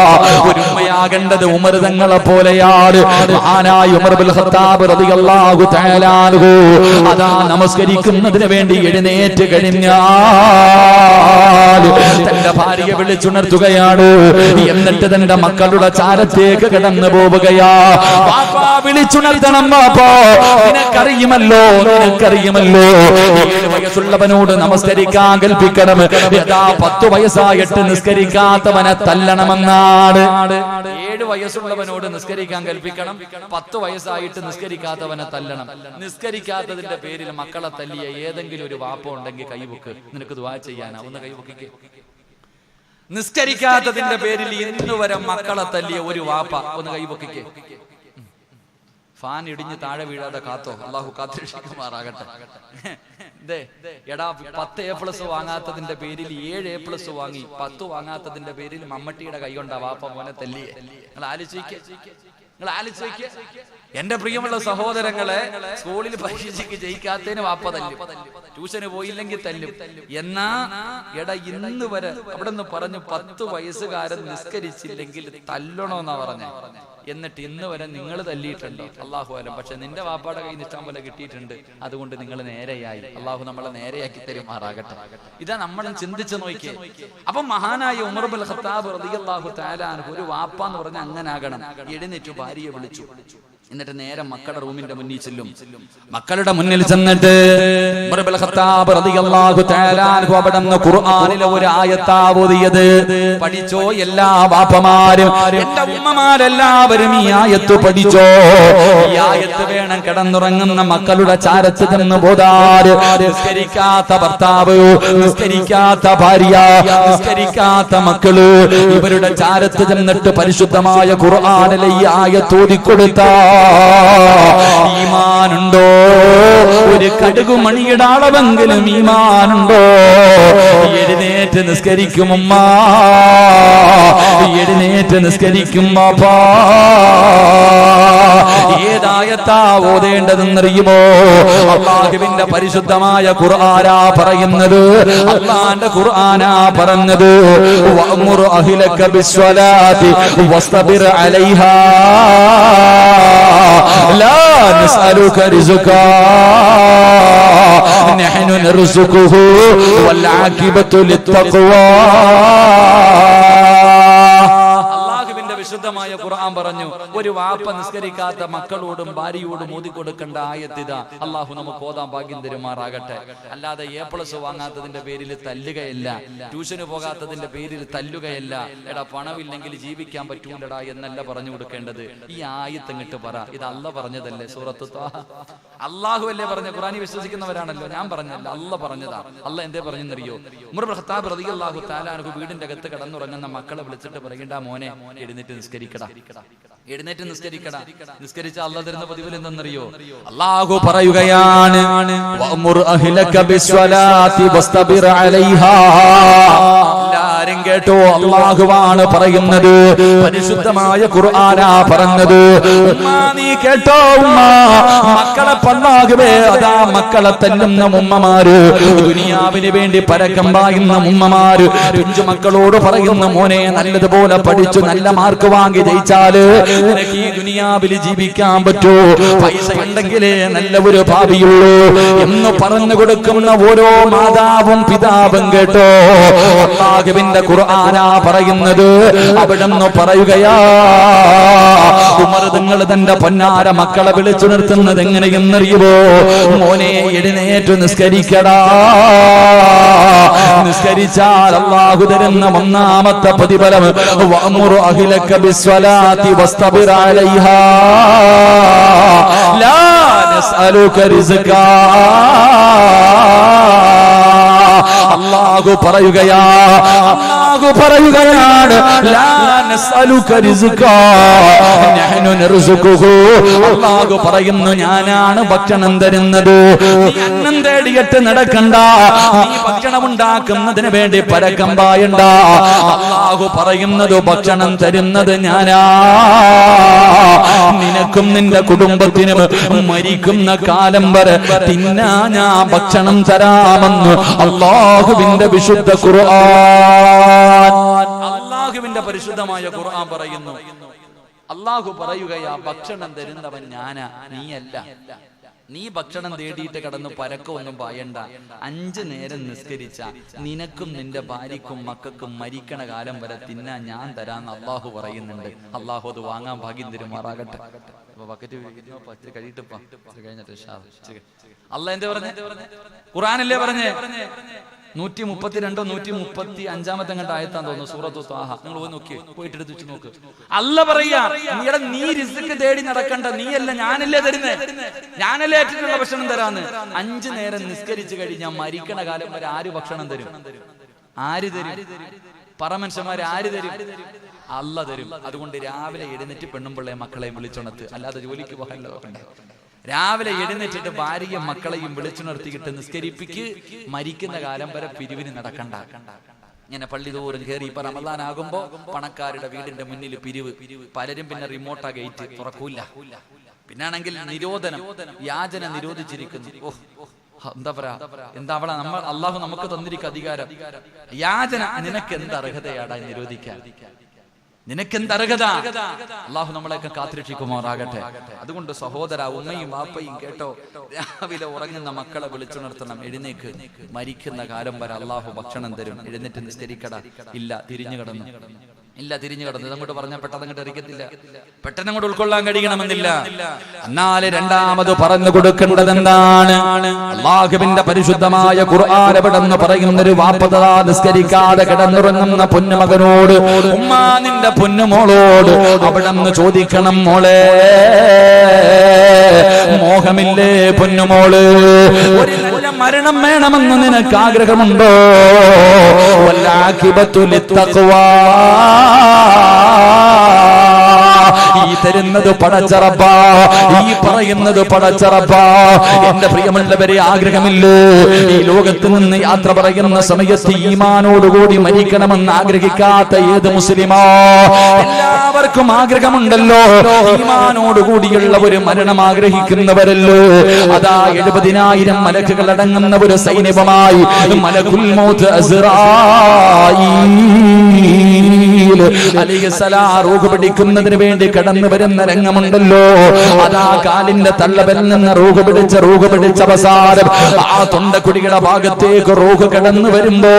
ഒരു ഉമ്മയാകേണ്ടത് ഉമർ തങ്ങളെ പോലെയാണ്. മഹാനായ ഉമർ ഇബ്നുൽ ഖത്താബ് റളിയല്ലാഹു തആല അൻഹു അതാ നമസ്കരിക്കുന്നതിന് വേണ്ടി എഴുന്നേറ്റ് കഴിഞ്ഞാൽ തന്റെ ഭാര്യയെ വിളിച്ചുണർത്തുകയാണ്. എന്നിട്ട് തന്റെ മക്കളുടെ ചാരത്തേക്ക് കിടന്നു പോവുകയാ. വാപ്പാ, വിളിച്ചുണർത്തണം വാപ്പാ, നിനക്കറിയുമല്ലോ 7 വയസ്സുള്ളവനോട് നമസ്കരിക്കാൻ കൽപ്പിക്കണം. യഥാ 10 വയസ്സായിട്ട് നിസ്കരിക്കാത്തവനെ തല്ലണമെന്നാണ്. 7 വയസ്സുള്ളവനോട് നിസ്കരിക്കാൻ കൽപ്പിക്കണം, 10 വയസ്സായിട്ട് നിസ്കരിക്കാത്തവനെ തല്ലണം. നിസ്കരിക്കാത്തതിന്റെ പേരിൽ മക്കളെ തല്ലിയ ഏതെങ്കിലും ഒരു വാപ്പ ഉണ്ടെങ്കിൽ കൈവക്ക്, നിനക്ക് ദുആ ചെയ്യാനാ. ഒന്ന് കൈവക്കിക്ക്. നിസ്കരിക്കാത്തതിന്റെ പേരിൽ ഇന്നുവരെ മക്കളെ തല്ലിയ ഒരു വാപ്പ ഒന്ന് കൈവക്കിക്ക്. ഫാൻ ഇടിഞ്ഞ് താഴെ വീഴാതെ കാത്തോ, അള്ളാഹു കാത്തിരക്ഷിക്കുമാറാകട്ടെ. എടാ, 10 A+ വാങ്ങാത്തതിന്റെ പേരിൽ 7 A+ വാങ്ങി, 10 വാങ്ങാത്തതിന്റെ പേരിൽ മമ്മട്ടിയുടെ കൈ കൊണ്ടാ വാപ്പ മോനെ തല്ലിയെ. നിങ്ങൾ ആലോചിക്കുക. എന്റെ പ്രിയമുള്ള സഹോദരങ്ങളെ, സ്കൂളിൽ പരീക്ഷയ്ക്ക് ജയിക്കാത്തതിന് വാപ്പ തല്ലും, ട്യൂഷന് പോയില്ലെങ്കിൽ തല്ലും. എന്നാ എടാ, ഇന്ന് വരെ അവിടെ നിന്ന് പറഞ്ഞു 10 വയസ്സുകാരൻ നിസ്കരിച്ചില്ലെങ്കിൽ തല്ലണോന്നാ പറഞ്ഞേ. എന്നിട്ട് ഇന്ന് വരെ നിങ്ങൾ തല്ലിയിട്ടുണ്ടോ? അള്ളാഹു അലം. പക്ഷെ നിന്റെ വാപ്പാടെ കയ്യിൽ നിന്ന് ഇഷ്ടം പോലെ കിട്ടിയിട്ടുണ്ട്, അതുകൊണ്ട് നിങ്ങൾ നേരെയായി. അള്ളാഹു നമ്മളെ നേരെയാക്കി തരുമാറാകട്ടെ. ഇതാ നമ്മൾ ചിന്തിച്ചു നോക്കിയേ. അപ്പൊ മഹാനായ ഉമർ ഇബ്നുൽ ഖത്താബ് റളിയല്ലാഹു തആല അൻഹു ഒരു വാപ്പാന്ന് പറഞ്ഞാൽ അങ്ങനെ ആകണം. എഴുന്നേറ്റു ഭാര്യയെ വിളിച്ചു, എന്നിട്ട് നേരെ മക്കളുടെ റൂമിന്റെ മുന്നിൽ ചെല്ലും. മക്കളുടെ മുന്നിൽ ചെന്നിട്ട് ഉമർ ഇബ്നുൽ ഖത്താബ് റളിയല്ലാഹു തആല അൻഹു അവിടുന്ന് ഖുർആനിലെ ഒരു ആയത്താ ഓതിയത്. പഠിച്ചോ എല്ലാ വാപ്പമാരും, എന്റെ ഉമ്മമാരെല്ലാവരും ഈ ആയത്ത് പഠിച്ചോ. ഈ ആയത്ത് വേണം കിടന്നുറങ്ങുന്ന മക്കളുടെ ചാരത്ത് ചെന്ന് പോതാര്. നിസ്കരിക്കാത്ത ഭർത്താവ്, നിസ്കരിക്കാത്ത ഭാര്യ, നിസ്കരിക്കാത്ത മക്കള്, ഇവരുടെ ചാരത്ത് ചെന്നിട്ട് പരിശുദ്ധമായ ഖുർആനിലെ ഈ ആയത്ത് ഓതിക്കൊടുത്ത ഈമാനുണ്ടോ? ഒരു കടുകു മണിയുടെ അളവെങ്കിലും ഈമാനുണ്ടോ? എഴുന്നേറ്റ് നിസ്കരിക്കും ഉമ്മ, എഴുന്നേറ്റ് നിസ്കരിക്കും ബാപ്പാ. ഏതായത്താ ഓതേണ്ടതെന്നറിയുമോ? അല്ലാഹുവിന്റെ പരിശുദ്ധമായ ഖുർആനാ പറയുന്നത്. അല്ലാഹുവിന്റെ ഖുർആനാ പറഞ്ഞത്, വഅ്മുർ അഹ്ലക ബിസ്സലാത്തി വസ്തബിർ അലൈഹാ ലാ നസ്അലുക റിസ്ഖാ നഹ്നു നർസുഖുഹു വൽ ആഖിബത്തു ലിത്തഖ്വാ. വിശുദ്ധമായ ഖുർആൻ പറഞ്ഞു, ഒരു വാപ്പ നിസ്കരിക്കാത്ത മക്കളോടും ഭാര്യയോടും ഓതിക്കൊടുക്കേണ്ട ആയത്തിത. അള്ളാഹു നമുക്ക് ഓതാൻ ഭാഗ്യം തരുമാറാകട്ടെ. അല്ലാതെ A+ വാങ്ങാത്തതിന്റെ പേരിൽ തല്ലുകയല്ല, ട്യൂഷന് പോകാത്തതിന്റെ പേരിൽ തല്ലുകയല്ല. എടാ പണമില്ലെങ്കിൽ ജീവിക്കാൻ പറ്റൂലടാ എന്നല്ല പറഞ്ഞു കൊടുക്കേണ്ടത്. ഈ ആയത്ത് ഇങ്ങോട്ട് പറ, ഇത് അല്ലാഹ് പറഞ്ഞതല്ലേ? സൂറത്ത് ത്വാഹ അള്ളാഹു അല്ലേ പറഞ്ഞ? ഖുർആനിൽ വിശ്വസിക്കുന്നവരാണല്ലോ, ഞാൻ പറഞ്ഞല്ല, അല്ലാഹ് പറഞ്ഞതാ. അല്ലാഹ് എന്തേ പറഞ്ഞെന്നറിയോ? ഉമർ ഇബ്നുൽ ഖത്താബ് റളിയല്ലാഹു തആല അൻഹു വീടിന്റെ അകത്ത് കിടന്നുറങ്ങുന്ന മക്കളെ വിളിച്ചിട്ട് പറയണ്ട, മോനെ എഴുന്നേറ്റ് നിസ്കരിക്കടാ, എഴുന്നേറ്റ് നിസ്കരിക്കടാ. നിസ്കരിച്ച അല്ലാഹ് തരുന്ന പ്രതിഫലം എന്തെന്നറിയോ? അല്ലാഹു പറയുകയാണ്, വഅ്മുർ അഹ്ലക ബിസ്സലാത്തി വസ്തബിർ അലൈഹാ. എല്ലാരും കേട്ടോ, അല്ലാഹുവാണ് പറയുന്നത്, പരിശുദ്ധമായ ഖുർആനാ പറഞ്ഞത്. ഉമ്മ നീ കേട്ടോ, ഉമ്മ മക്കളെ പല്ലാഹുവേ, അതാ മക്കളെ തല്ലുന്ന ഉമ്മമാര്, ദുനിയാവിന് വേണ്ടി പരക്കം പായുന്ന ഉമ്മമാര് പിഞ്ചു മക്കളോട് പറയുന്ന, മോനെ നല്ലതുപോലെ പഠിച്ചു നല്ല മാർക്ക് വാങ്ങി ജയിച്ചാല് നിനക്ക് ഈ ദുനിയാവിൽ ജീവിക്കാൻ പറ്റൂ, പൈസ ഉണ്ടെങ്കിലേ നല്ല ഒരു ഭാവിയുള്ളൂ എന്ന് പറഞ്ഞു കൊടുക്കുന്ന ഓരോ മാതാവും പിതാവും കേട്ടോ, അല്ലാഹുവിന്റെ ഖുർആനാ പറയുന്നത്. അവിടെന്ന് പറയുകയാ, ഉമർ നിങ്ങൾ തന്റെ പൊന്നാര മക്കളെ വിളിച്ചു നിർത്തുന്നത് എങ്ങനെയെന്നറിയുമോ? മോനെ എഴുന്നേറ്റ് നിസ്കരിക്കടാ. നിസ്കരിച്ചാൽ അല്ലാഹു തരുന്ന ഒന്നാമത്തെ പ്രതിഫലം, വഅ്മുർ അഹ്ലക ബിസ്സലാത്തി വസ്തബിർ അലൈഹാ ലാ നസ്അലുക റിസ്ഖാ. അല്ലാഹു പറയുകയാ, അല്ലാഹു പറയുകയാണ്, ലാ നസ്അലുക റിസ്ഖാ നഹ്നു നർസുഖുഹു. അല്ലാഹു പറയുന്നു, ഞാനാണ് ഭക്ഷണം തരുന്നത്. നീ അന്നം തേടിയിട്ട് നടക്കണ്ട, നീ ഭക്ഷണം ഉണ്ടാക്കുന്നതിന് വേണ്ടി പരക്കം പായണ്ട. അല്ലാഹു പറയുന്നത്, ഭക്ഷണം തരുന്നത് ഞാനാ. നിനക്കും നിന്റെ കുടുംബത്തിനും മരിക്കുന്ന കാലം വരെ തിന്നാ ഞാൻ ഭക്ഷണം തരാമെന്ന് അല്ലാഹുവിന്റെ വിശുദ്ധ ഖുർആൻ, അല്ലാഹുവിന്റെ പരിശുദ്ധമായ ഖുർആൻ പറയുന്നു. അല്ലാഹു പറയുകയാ, ഭക്ഷണം തരുന്നവൻ ഞാനാ, നീയല്ല. നീ ഭക്ഷണം തേടിയിട്ട് കടന്ന് പരക്കമൊന്നും പായണ്ട. 5 നേരം നിസ്കരിച്ച നിനക്കും നിന്റെ ഭാര്യക്കും മക്കൾക്കും മരിക്കണ കാലം വരെ തിന്നാ ഞാൻ തരാന്ന് അല്ലാഹു പറയുന്നുണ്ട്. അല്ലാഹു അത് വാങ്ങാൻ ഭാഗ്യം തരുമാറാകട്ടെ. അല്ലാഹ് എന്താ പറഞ്ഞേ? ഖുർആനല്ലേ പറഞ്ഞേ? 132 135 കണ്ട ആയത്താന്ന് തോന്നുന്നു, സൂറത്തു ത്വാഹ. നിങ്ങൾ പോയി നോക്കി, പോയിട്ട് എടുത്ത് വെച്ച് നോക്ക്. അല്ലാഹ് പറയാ, നീ റിസ്ക് തേടി നടക്കണ്ട, നീയല്ല ഞാനല്ലേ തരുന്നേ, ഞാനല്ലേ ഏറ്റിട്ടുള്ള ഭക്ഷണം തരാന്ന്. 5 നേരം നിസ്കരിച്ചു കഴിഞ്ഞാൽ മരിക്കണ കാലം വരെ ആര് ഭക്ഷണം തരും? ആര് തരും? പറ മനുഷ്യന്മാര്, ആര് തരും? അല്ലാഹ് തരും. അതുകൊണ്ട് രാവിലെ എഴുന്നേറ്റ് പെണ്ണും പിള്ളയെ മക്കളെയും വിളിച്ചുണർത്ത്, അല്ലാതെ ജോലിക്ക് പോകാനല്ലോ. രാവിലെ എഴുന്നേറ്റിട്ട് ഭാര്യയും മക്കളെയും വിളിച്ചു നിർത്തിയിട്ട് നിസ്കരിപ്പിക്ക്. മരിക്കുന്ന കാലം വരെ പിരിവിന് നടക്കണ്ട. ഇങ്ങനെ പള്ളി തോറും കയറി. ഇപ്പൊ റമദാനാകുമ്പോ പണക്കാരുടെ വീടിന്റെ മുന്നിൽ പിരിവ്. പലരും പിന്നെ റിമോട്ടാ ഗേറ്റ് തുറക്കൂല. പിന്നാണെങ്കിൽ നിരോധനം, യാചന നിരോധിച്ചിരിക്കുന്നു. എന്താ പറയാ, എന്താ അവളെ നമ്മൾ അള്ളാഹു നമുക്ക് തന്നിരിക്കുക അധികാരം. യാചന നിനക്ക് എന്ത് അർഹതയാടാ നിരോധിക്കാൻ? നിനക്കെന്തർഹത? അള്ളാഹു നമ്മളെയൊക്കെ കാത്തിരക്ഷിക്കുമാറാകട്ടെ. അതുകൊണ്ട് സഹോദര, ഉമ്മയും വാപ്പയും കേട്ടോ, രാവിലെ ഉറങ്ങുന്ന മക്കളെ വിളിച്ചുണർത്തണം. എഴുന്നേക്ക്, മരിക്കുന്ന കാലം വരെ അള്ളാഹു ഭക്ഷണം തരും. എഴുന്നേറ്റ് നിസ്കരിക്കട. ഇല്ല, തിരിഞ്ഞു കിടന്നു. ഇല്ല, തിരിഞ്ഞു കിടന്നു. ഇതങ്ങോട്ട് പറഞ്ഞാൽ പെട്ടെന്നങ്ങോട്ട് ഇരിക്കത്തില്ല, പെട്ടെന്ന് അങ്ങോട്ട് ഉൾക്കൊള്ളാൻ കഴിയണമെന്നില്ല. എന്നാല് രണ്ടാമത് പറഞ്ഞു കൊടുക്കേണ്ടത് എന്താണ്? അല്ലാഹുവിന്റെ പരിശുദ്ധമായ ഖുർആൻ എവിടെന്ന് പറയുന്നൊരു വാപ്പതാ നിസ്കരിക്കാതെ കിടന്നുറങ്ങുന്ന പൊന്നുമകനോട്, ഉമ്മാ നിന്റെ പൊന്നുമോളോട് അവിടെന്ന് ചോദിക്കണം, മോളെ മോഹമില്ലേ പൊന്നുമോള്? ഒരു നല്ല മരണം വേണമെന്ന് നിനക്ക് ആഗ്രഹമുണ്ടോ? വല്ലാഖിബത്തു ലിത്തഖ്വാ, ഈ തരുന്നത് പടച്ചറപ്പാ, ഈ പറയുന്നത് പടച്ചറപ്പാ. എന്റെ പ്രിയമുള്ളവരെ, ആഗ്രഹമില്ലേ ഈ ലോകത്ത് നിന്ന് യാത്ര പറയുന്ന സമയത്ത് ഈമാനോടുകൂടി മരിക്കണമെന്ന് ആഗ്രഹിക്കാത്ത ഏത് മുസ്ലിമാ? എല്ലാവർക്കും ആഗ്രഹമുണ്ടല്ലോ, ഈമാനോടുകൂടിയുള്ള ഒരു മരണം ആഗ്രഹിക്കുന്നവരല്ലോ. അതാ 70,000 മലക്കുകൾ അടങ്ങുന്ന ഒരു സൈന്യവുമായി മലക്കുൽ മൗത്ത് അസ്റായീൽ അലൈഹിസ്സലാം റൂഹ് പിടിക്കുന്നതിന് വേണ്ടി കടന്നു വരുന്ന രംഗമുണ്ടല്ലോ. അതാ കാലിന്റെ തള്ളവരിൽ നിന്ന് റൂഹ് പിടിച്ച അവസാനം ആ തൊണ്ടക്കുടിയുടെ ഭാഗത്തേക്ക് റൂഹ് കടന്നു വരുമ്പോ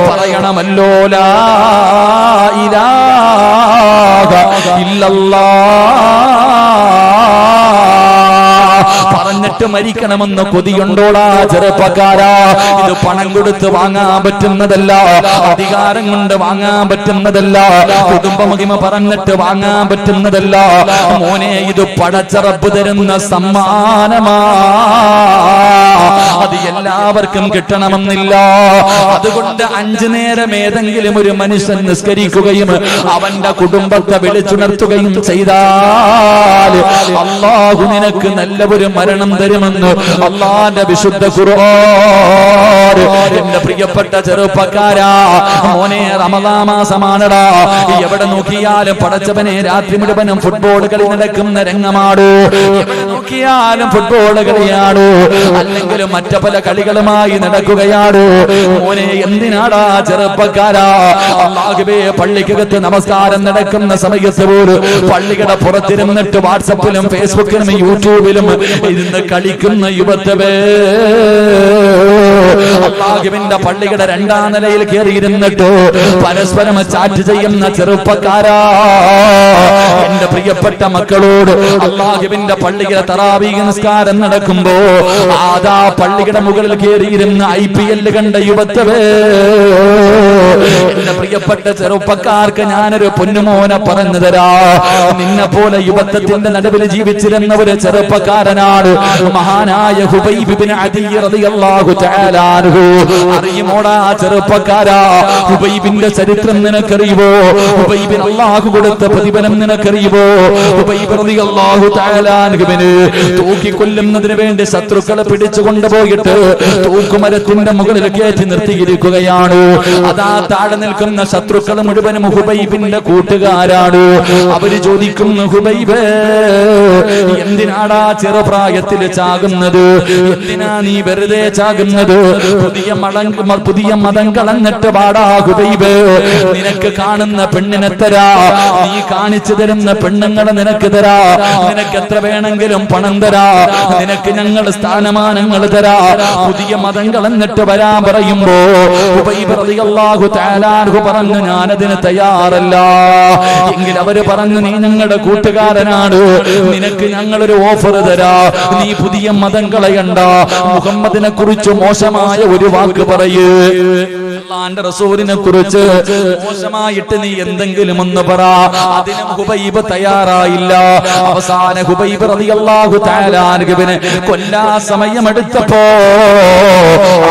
പറയണമല്ലോ, ലാ ഇലാഹ ഇല്ലല്ലാഹ്. പറഞ്ഞിട്ട് മരിക്കണമെന്ന് കൊതിയുണ്ടോടാ ചെറുപ്പക്കാരാ? ഇത് പണം കൊടുത്ത് വാങ്ങാൻ പറ്റുന്നതല്ല, അധികാരം കൊണ്ട് വാങ്ങാൻ പറ്റുന്നതല്ല, കുടുംബമഹിമ പറഞ്ഞിട്ട് വാങ്ങാൻ പറ്റുന്നതല്ല മോനെ. ഇത് പടച്ചറപ്പ് തരുന്ന സമ്മാനമാ. അത് എല്ലാവർക്കും കിട്ടണമെന്നില്ല. അതുകൊണ്ട് 5 നേരം ഏതെങ്കിലും ഒരു മനുഷ്യൻ നിസ്കരിക്കുകയും അവന്റെ കുടുംബത്തെ വിളിച്ചുണർത്തുകയും ചെയ്താൽ അല്ലാഹു നിനക്ക് നല്ല ഒരു മരണം തരുമെന്ന് അല്ലാഹുവിന്റെ വിശുദ്ധ ഖുർആൻ. എന്റെ പ്രിയപ്പെട്ട ചെറുപ്പക്കാരാ, മോനെ റമദാൻ മാസമാണടാ. എവിടെ നോക്കിയാലും പടച്ചവനെ രാത്രി മുഴുവനും ഫുട്ബോൾ കളി നടക്കുന്ന രംഗമാടോ. എവിടെ നോക്കിയാലും ഫുട്ബോൾ കളിയാടോ, അല്ലെങ്കിൽ മറ്റു പല കളികളുമായി നടക്കുകയാടോ. മോനെ എന്തിനാടാ ചെറുപ്പക്കാരാ? അല്ലാഹുവേ, പള്ളിക്കകത്ത് നമസ്കാരം നടക്കുന്ന സമയത്ത് പോലും പള്ളിയുടെ പുറത്തിരുന്നിട്ട് വാട്സപ്പിലും ഫേസ്ബുക്കിലും യൂട്യൂബിലും ഇരുന്ന് കളിക്കുന്ന യുവത്വേ, അല്ലാഹുവിന്റെ പള്ളിയുടെ 2ാം നിലയിൽ കയറിയിരുന്നിട്ട് പരസ്പരം ചാറ്റ് ചെയ്യുന്ന ചെറുപ്പക്കാരാ, എന്റെ പ്രിയപ്പെട്ട മക്കളോട് അല്ലാഹുവിന്റെ പള്ളിയുടെ തറാവീഹ് നിസ്കാരം നടക്കുമ്പോ ആദാ പള്ളിയുടെ മുകളിൽ കയറിയിരുന്ന IPL കണ്ട യുവത്വേ, എന്റെ പ്രിയപ്പെട്ട ചെറുപ്പക്കാർക്ക് ഞാനൊരു പൊന്നുമോനെ പറഞ്ഞു തരാ. നിന്നെ പോലെ യുവത്വത്തിന്റെ നടുവിൽ ജീവിച്ചിരുന്ന ഒരു ചെറുപ്പക്കാരനാണ് മഹാനായ ഹുബൈബ് ഇബ്നു അദി റളിയല്ലാഹു തആല അൻഹു. അറിയുമോടാ ചെറുപ്പക്കാരാ, ഹുബൈബിന്റെ ചരിത്രം നിനക്കറിയുമോ? ഹുബൈബിന് അല്ലാഹു കൊടുത്ത പ്രതിഫലം നിനക്കറിയുമോ? ഹുബൈബ് റളിയല്ലാഹു തആല അൻഹുവിനെ തൂക്കിക്കൊല്ലുന്നതിന് വേണ്ടി ശത്രുക്കളെ പിടിച്ചു കൊണ്ടുപോയിട്ട് തൂക്കുമരത്തിന്റെ മുകളിൽ കയറ്റി നിർത്തിയിരിക്കുകയാണ്. അതാ താഴെ നിൽക്കുന്ന ശത്രുക്കൾ മുഴുവനും ഹുബൈബിന്റെ കൂട്ടുകാരാണ്. അവര് ചോദിക്കുന്നു, ഹുബൈബ് എന്തിനാടാ ചെറുപ്രായത്തിൽ ചാകുന്നത്? എന്തിനാ നീ വെറുതെ ചാകുന്നത്? പുതിയ മതം കളഞ്ഞിട്ട് പാടാ ഹുബൈബ്. നിനക്ക് കാണുന്ന പെണ്ണിനെ തരാ, നീ കാണിച്ചു തരുന്ന പെണ്ണുങ്ങളെ നിനക്ക് തരാ, നിനക്ക് എത്ര വേണമെങ്കിലും പണം തരാ, നിനക്ക് ഞങ്ങൾ സ്ഥാനമാനങ്ങൾ തരാ. പുതിയ മതം കളഞ്ഞിട്ട് വരാൻ പറയുമ്പോ ഹുബൈബ് റളിയല്ലാഹു തആല അൻഹു പറഞ്ഞു, ഞാനതിന് തയ്യാറല്ല. എങ്കിൽ അവര് പറഞ്ഞു, നീ ഞങ്ങളുടെ കൂട്ടുകാരനാണ്, നിനക്ക് ഞങ്ങളൊരു ഓഫർ തരാ. നീ പുതിയ മതം കളയണ്ട, മുഹമ്മദിനെ കുറിച്ച് മോശമായ ഒരു വാക്ക് പറയൂ, അല്ലാഹുവിന്റെ റസൂലിനെ കുറിച്ച് മോശമായിട്ട് നീ എന്തെങ്കിലും ഒന്ന് പറ. അതിനും ഹുബൈബ് തയ്യാറായില്ല. അവസാന ഹുബൈബ് റളിയല്ലാഹു തആല അൻഹുവിനെ കൊല്ലാ സമയമെടുത്തപ്പോ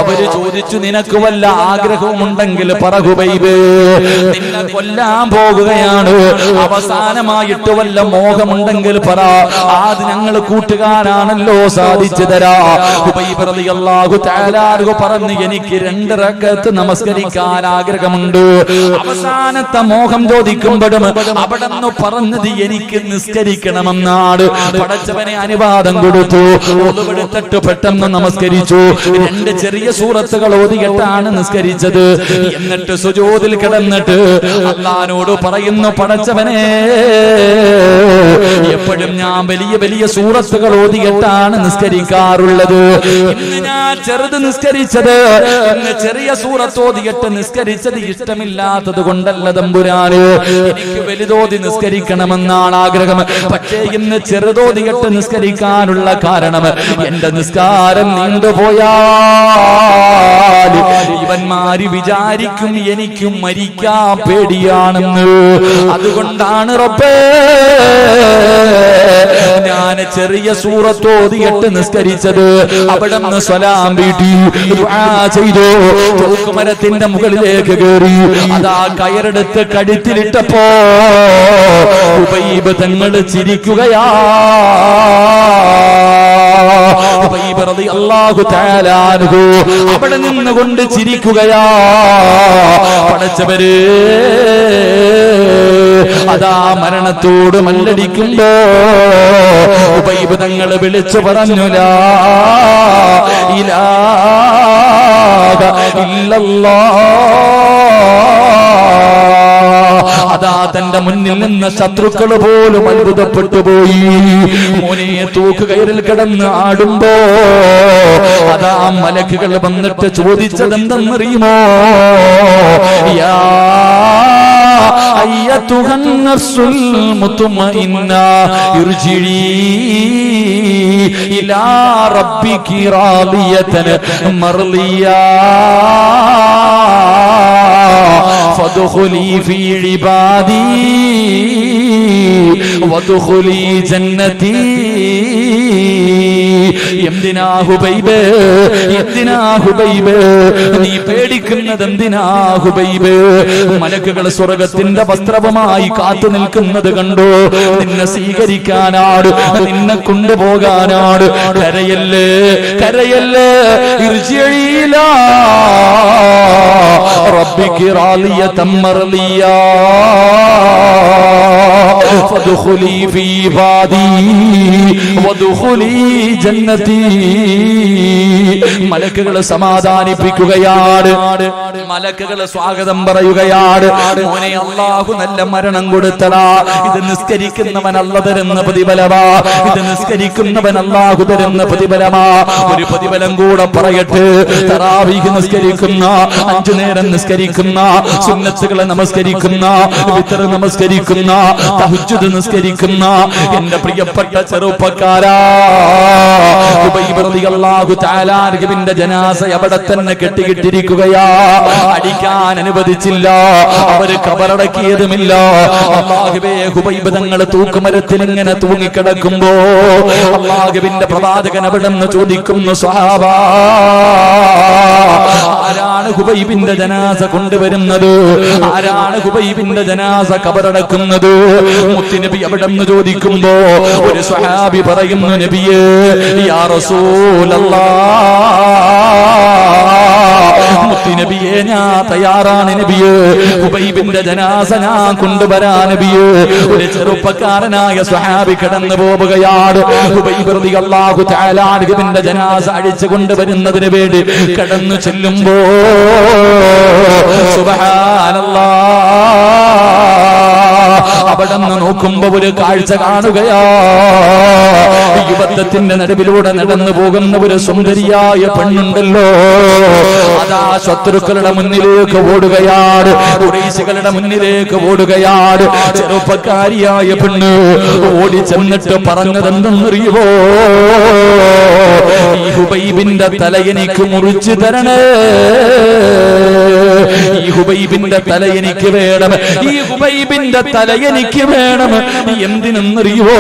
അവര് ചോദിച്ചു, നിനക്ക് വല്ല ആഗ്രഹവുമുണ്ടെങ്കിൽ പറ ഹുബൈബ്, നിന്നെ കൊല്ലാൻ പോകുകയാണ്. അവസാനമായിട്ട് വല്ല മോഹമുണ്ടെങ്കിൽ പറ, അത് ഞങ്ങൾ കൂട്ടുകാരാണല്ലോ, സാധിച്ചു തരാ. ഹുബൈബ് റളിയല്ലാഹു തആല അൻഹു പറഞ്ഞു, എനിക്ക് 2 റക്അത്ത് നമസ്കരിക്കണം. നമസ്കരിക്കാൻ ആഗ്രഹമുണ്ട്. അവസാനത്തെ മോഹം ചോദിക്കുമ്പോഴും അവിടെന്ന് പറഞ്ഞത് എനിക്ക് നിസ്കരിക്കണമെന്നാണ്. പടച്ചവനെ അനുവാദം കൊടുത്തു. ഒതുവെടുത്തിട്ട് പെട്ടെന്ന് നമസ്കരിച്ചു. 2 ചെറിയ സൂറത്തുകൾ ഓതിയിട്ടാണ് നിസ്കരിച്ചത്. എന്നിട്ട് സുജൂദിൽ കിടന്നിട്ട് അല്ലാഹുവോട് പറയുന്നു, പടച്ചവനെ എപ്പോഴും ഞാൻ വലിയ വലിയ സൂറത്തുകൾ ഓതിയിട്ടാണ് നിസ്കരിക്കാറുള്ളത്. ഇന്ന് ഞാൻ ചെറുത് നിസ്കരിച്ചത്, ഇന്ന് ചെറിയ സൂറത്ത് ഓതിയിട്ട് നിസ്കരിച്ചത് ഇഷ്ടമില്ലാത്തത് കൊണ്ടല്ല തമ്പുരാന്. എനിക്ക് വലുതോതി നിസ്കരിക്കണമെന്നാണ് ആഗ്രഹം. പക്ഷേ ഇന്ന് ചെറുതോതിയിട്ട് നിസ്കരിക്കാനുള്ള കാരണം എന്റെ നിസ്കാരം നീണ്ടുപോയാൽ ഇവന്മാര് വിചാരിക്കും എനിക്ക് മരിക്കാൻ പേടിയാണെന്ന്. അതുകൊണ്ടാണ് റബ്ബേ ഞാൻ ചെറിയ സൂറത്ത് ഓതിയിട്ട് നിസ്കരിച്ചത്. അവിടെ നിന്ന് സലാം വീട്ടി ദുആ ചെയ്തു. തൂക്കുമരത്തിന്റെ മുകളിലേക്ക് കയറി അതാ കയറെടുത്ത് കഴുത്തിലിട്ടപ്പോ ഉബൈബ് തങ്ങൾ ചിരിക്കുകയാ. ഉബൈബ് റളിയല്ലാഹു തആല അൻഹു അവിടെ നിന്നുകൊണ്ട് ചിരിക്കുകയാ. പടച്ചവരെ അതാ മരണത്തോട് മല്ലടിക്കുമ്പോ ഉബൈബ് തങ്ങൾ വിളിച്ചു പറഞ്ഞു, ലാ ഇലാഹ ഇല്ലല്ലാഹ്. അതാ തന്റെ മുന്നിൽ നിന്ന് ശത്രുക്കൾ പോലും അത്ഭുതപ്പെട്ടു പോയി. മോനെ തൂക്കുകയറിൽ കിടന്ന് ആടുമ്പോ അതാ മലക്കുകൾ വന്നിട്ട് ചോദിച്ചതെന്തെന്നറിയുമോ? യാ അയ്യത്തുഹൻ നഫ്സുൽ മുത്മഇന്ന ഇർജിഇ ഇലാ റബ്ബികി റാദിയതൻ മർളിയാ ഫദ്ഖുലി ഫീ ഇബാദി വദ്ഖുലി ജന്നതി. എന്തിനാ ഹുബൈബ്, എന്തിനാ ഹുബൈബ് നീ പേടിക്കുന്നത്? എന്തിനാ ഹുബൈബ്? മലക്കുകൾ സ്വർഗത്തിന്റെ വസ്ത്രവുമായി കാത്തു നിൽക്കുന്നത് കണ്ടോ? നിന്നെ സ്വീകരിക്കാനാണ്, നിന്നെ കൊണ്ടുപോകാനാണ്. കരയല്ലേ, കരയല്ലേ. ഇർജിഇലാ റബ്ബികി റാദിയതൻ മർളിയാ ഫദ്ഖുലി ഫീ ഇബാദി വദ്ഖുലി ജന്നതി. മലക്കുകൾ സമാധാനിപ്പിക്കുകയാണ്, മലക്കുകൾ സ്വാഗതം പറയുകയാണ്. മോനെ അല്ലാഹു നല്ല മരണം കൊടുത്തടാ. ഇത് നിസ്കരിക്കുന്നവൻ അല്ലാഹു തരുന്ന പ്രതിഫലമാ. ഇത് നിസ്കരിക്കുന്നവൻ അല്ലാഹു തരുന്ന പ്രതിഫലമാ. ഒരു പ്രതിഫലം കൂടെ പറയട്ടെ. തറാവീഹ് നിസ്കരിക്കുന്ന, 5 നേരം നിസ്കരിക്കുന്ന, സുന്നത്തുകളെ നമസ്കരിക്കുന്ന, വിത്ർ നമസ്കരിക്കുന്ന, തഹജ്ജുദ് നിസ്കരിക്കുന്ന എന്റെ പ്രിയപ്പെട്ട ചെറുപ്പക്കാരാ, ഉബൈബ് റളിയല്ലാഹു തആല അൻഹുവിന്റെ ജനാസ അവിടെ തന്നെ കെട്ടിയിട്ടിരിക്കുകയാ. അടിക്കാൻ അനുവദിച്ചില്ല, അവര് കബറടക്കിയതുമില്ല. അല്ലാഹുവേ, ഉബൈബ് തങ്ങൾ തൂക്കുമരത്തിൽ ഇങ്ങനെ തൂങ്ങിക്കിടക്കുമ്പോ അല്ലാഹുവിന്റെ പ്രവാചകൻ അവിടെ നിന്ന് ചോദിക്കുന്നു, സ്വഹാബാ ആരാണ് ഹുബൈബിന്റെ ജനാസ കൊണ്ടുവരുന്നത്? ആരാണ് ഹുബൈബിന്റെ ജനാസ കബറടക്കുന്നത്? മുത്തുനബി അവിടെ നിന്ന് ചോദിക്കുമ്പോ ഒരു സ്വഹാബി പറയുന്നു, നബിയേ, യാ റസൂലല്ലാഹ്, മുത്തുനബിയേ ഞാൻ തയ്യാറാണ് നബിയേ, ഹുബൈബിന്റെ ജനാസ ഞാൻ കൊണ്ടുവരാൻ നബിയേ. ഒരു ചെറുപ്പക്കാരനായ സ്വഹാബി കടന്നു പോവുകയാണ്. ഹുബൈബ് റളിയല്ലാഹു തആല അൻഹുവിന്റെ ജനാസ അഴിച്ചു കൊണ്ടുവരുന്നതിന് വേണ്ടി കടന്നു ചെല്ലുമ്പോ സുബ്ഹാനല്ലാഹ്, അവിടെ നിന്ന് നോക്കുമ്പോ ഒരു കാഴ്ച കാണുകയാ. യുവത്വത്തിന്റെ നടുവിലൂടെ നടന്നു പോകുന്ന ഒരു സുന്ദരിയായ പെണ്ണുണ്ടല്ലോ. അതാ ശത്രുക്കളുടെ മുന്നിലേക്ക് ഓടുകയാണ്, ഖുറൈശികളുടെ മുന്നിലേക്ക് ഓടുകയാണ്. ചെറുപ്പക്കാരിയായ പെണ്ണ് ഓടി ചെന്നിട്ട് പറഞ്ഞതെന്തെന്നറിയുമോ? ഈ ഹുബൈബിന്റെ തല എനിക്ക് മുറിച്ചു തരണേ, ഈ ഹുബൈബിന്റെ തല എനിക്ക് വേണം, ഈ ഹുബൈബിന്റെ തല എനിക്ക് വേണം. എന്തിനെന്നറിയുവോ?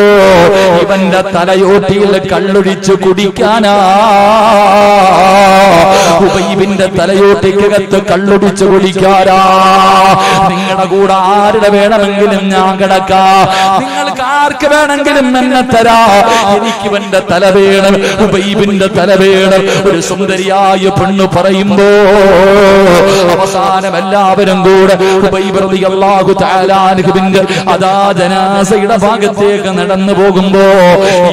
ഇവന്റെ തലയോട്ടിയിൽ കള്ളൊഴിച്ചു കുടിക്കാനാ. ഹുബൈബിന്റെ തലയോട്ടിക്കകത്ത് കള്ളൊടിച്ചു കുടിക്കാനാ. നിങ്ങളുടെ കൂടെ ആരുടെ വേണമെങ്കിലും ഞാൻ കിടക്കാ, നിങ്ങൾക്ക് ആർക്ക് വേണമെങ്കിലും എന്നെ തരാ. എനിക്ക് ഇവന്റെ തല വേണം, ഹുബൈബിന്റെ തല തലവേടർ ഒരു സുന്ദരിയായ പെണ്ണു പറയുമ്പോ അവസാനം എല്ലാവരും കൂടെ ഖുബൈബ് റളിയല്ലാഹു തആല അൻഹുവിന്റെ അദാ ജനാസയുടെ ഭാഗത്തേക്ക് നടന്നു പോകുമ്പോ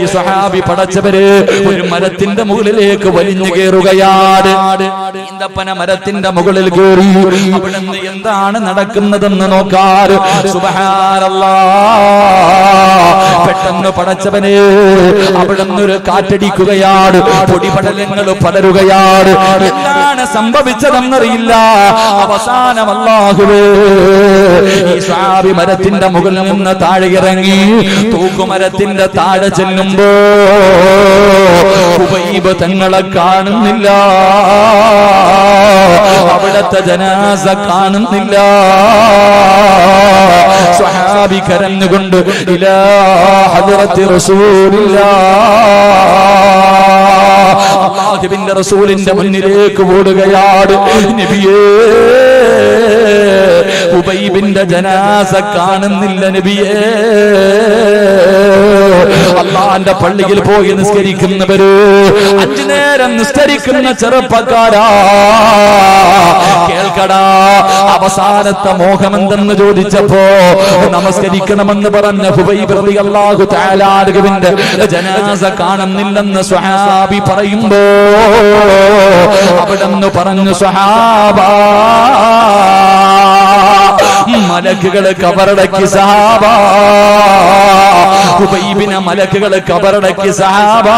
ഈ സ്വഹാബി പടച്ചവര് ഒരു മരത്തിന്റെ മുകളിലേക്ക് വലിഞ്ഞു കയറുകയാണ്. ഈന്തപ്പന മരത്തിന്റെ മുകളിൽ കയറി അവിടെ നിന്ന് എന്താണ് നടക്കുന്നതെന്ന് നോക്കാറ്. സുബ്ഹാനല്ലാഹ്, പെട്ടെന്ന് പടച്ചവനെ അവിടെ നിന്നൊരു കാറ്റടിക്കുകയാണ്, പൊടിപടലങ്ങൾ പടരുകയാണ്. എന്താണ് സംഭവിച്ചതെന്നറിയില്ല. അവസാനം അല്ലാഹുവേ ഈ സ്വഹാബി മരത്തിന്റെ മുകളിൽ നിന്ന് താഴെ ഇറങ്ങി തൂക്കുമരത്തിന്റെ താഴെ ചെല്ലുമ്പോ ഖുബൈബ് തങ്ങളെ കാണുന്നില്ല, അവിടത്തെ ജനാസ കാണുന്നില്ല. സ്വഹാബി കരഞ്ഞുകൊണ്ട് ഇലാ ഹദ്റത്തി റസൂലില്ലാഹ്, അല്ലാഹുവിന്റെ റസൂലിന്റെ മുന്നിലേക്ക് ഓടുകയാണ്. നബിയേ, ഖുബൈബിന്റെ ജനാസ കാണുന്നില്ല നബിയേ. അല്ലാഹുവിന്റെ പള്ളിയിൽ പോയി നിസ്കരിക്കുന്നവര്, 5 നേരം നിസ്കരിക്കുന്ന ചെറുപ്പക്കാരാ, കേൾക്കടാ, അവസാനത്തെ മോഹമെന്തെന്ന് ചോദിച്ചപ്പോ നമസ്കരിക്കണമെന്ന് പറഞ്ഞ ഖുബൈബ് റളിയല്ലാഹു തആല അൻഹുവിന്റെ ജനാസ കാണുന്നില്ലെന്ന് സ്വഹാബി പറയുമ്പോ അവിടെന്ന് പറഞ്ഞു, സ്വഹാബാ, മലക്കുകള് കബറടക്കി സഹാബാ, ഖുബൈബിനെ മലക്കുകള് കബറടക്കി സഹാബാ.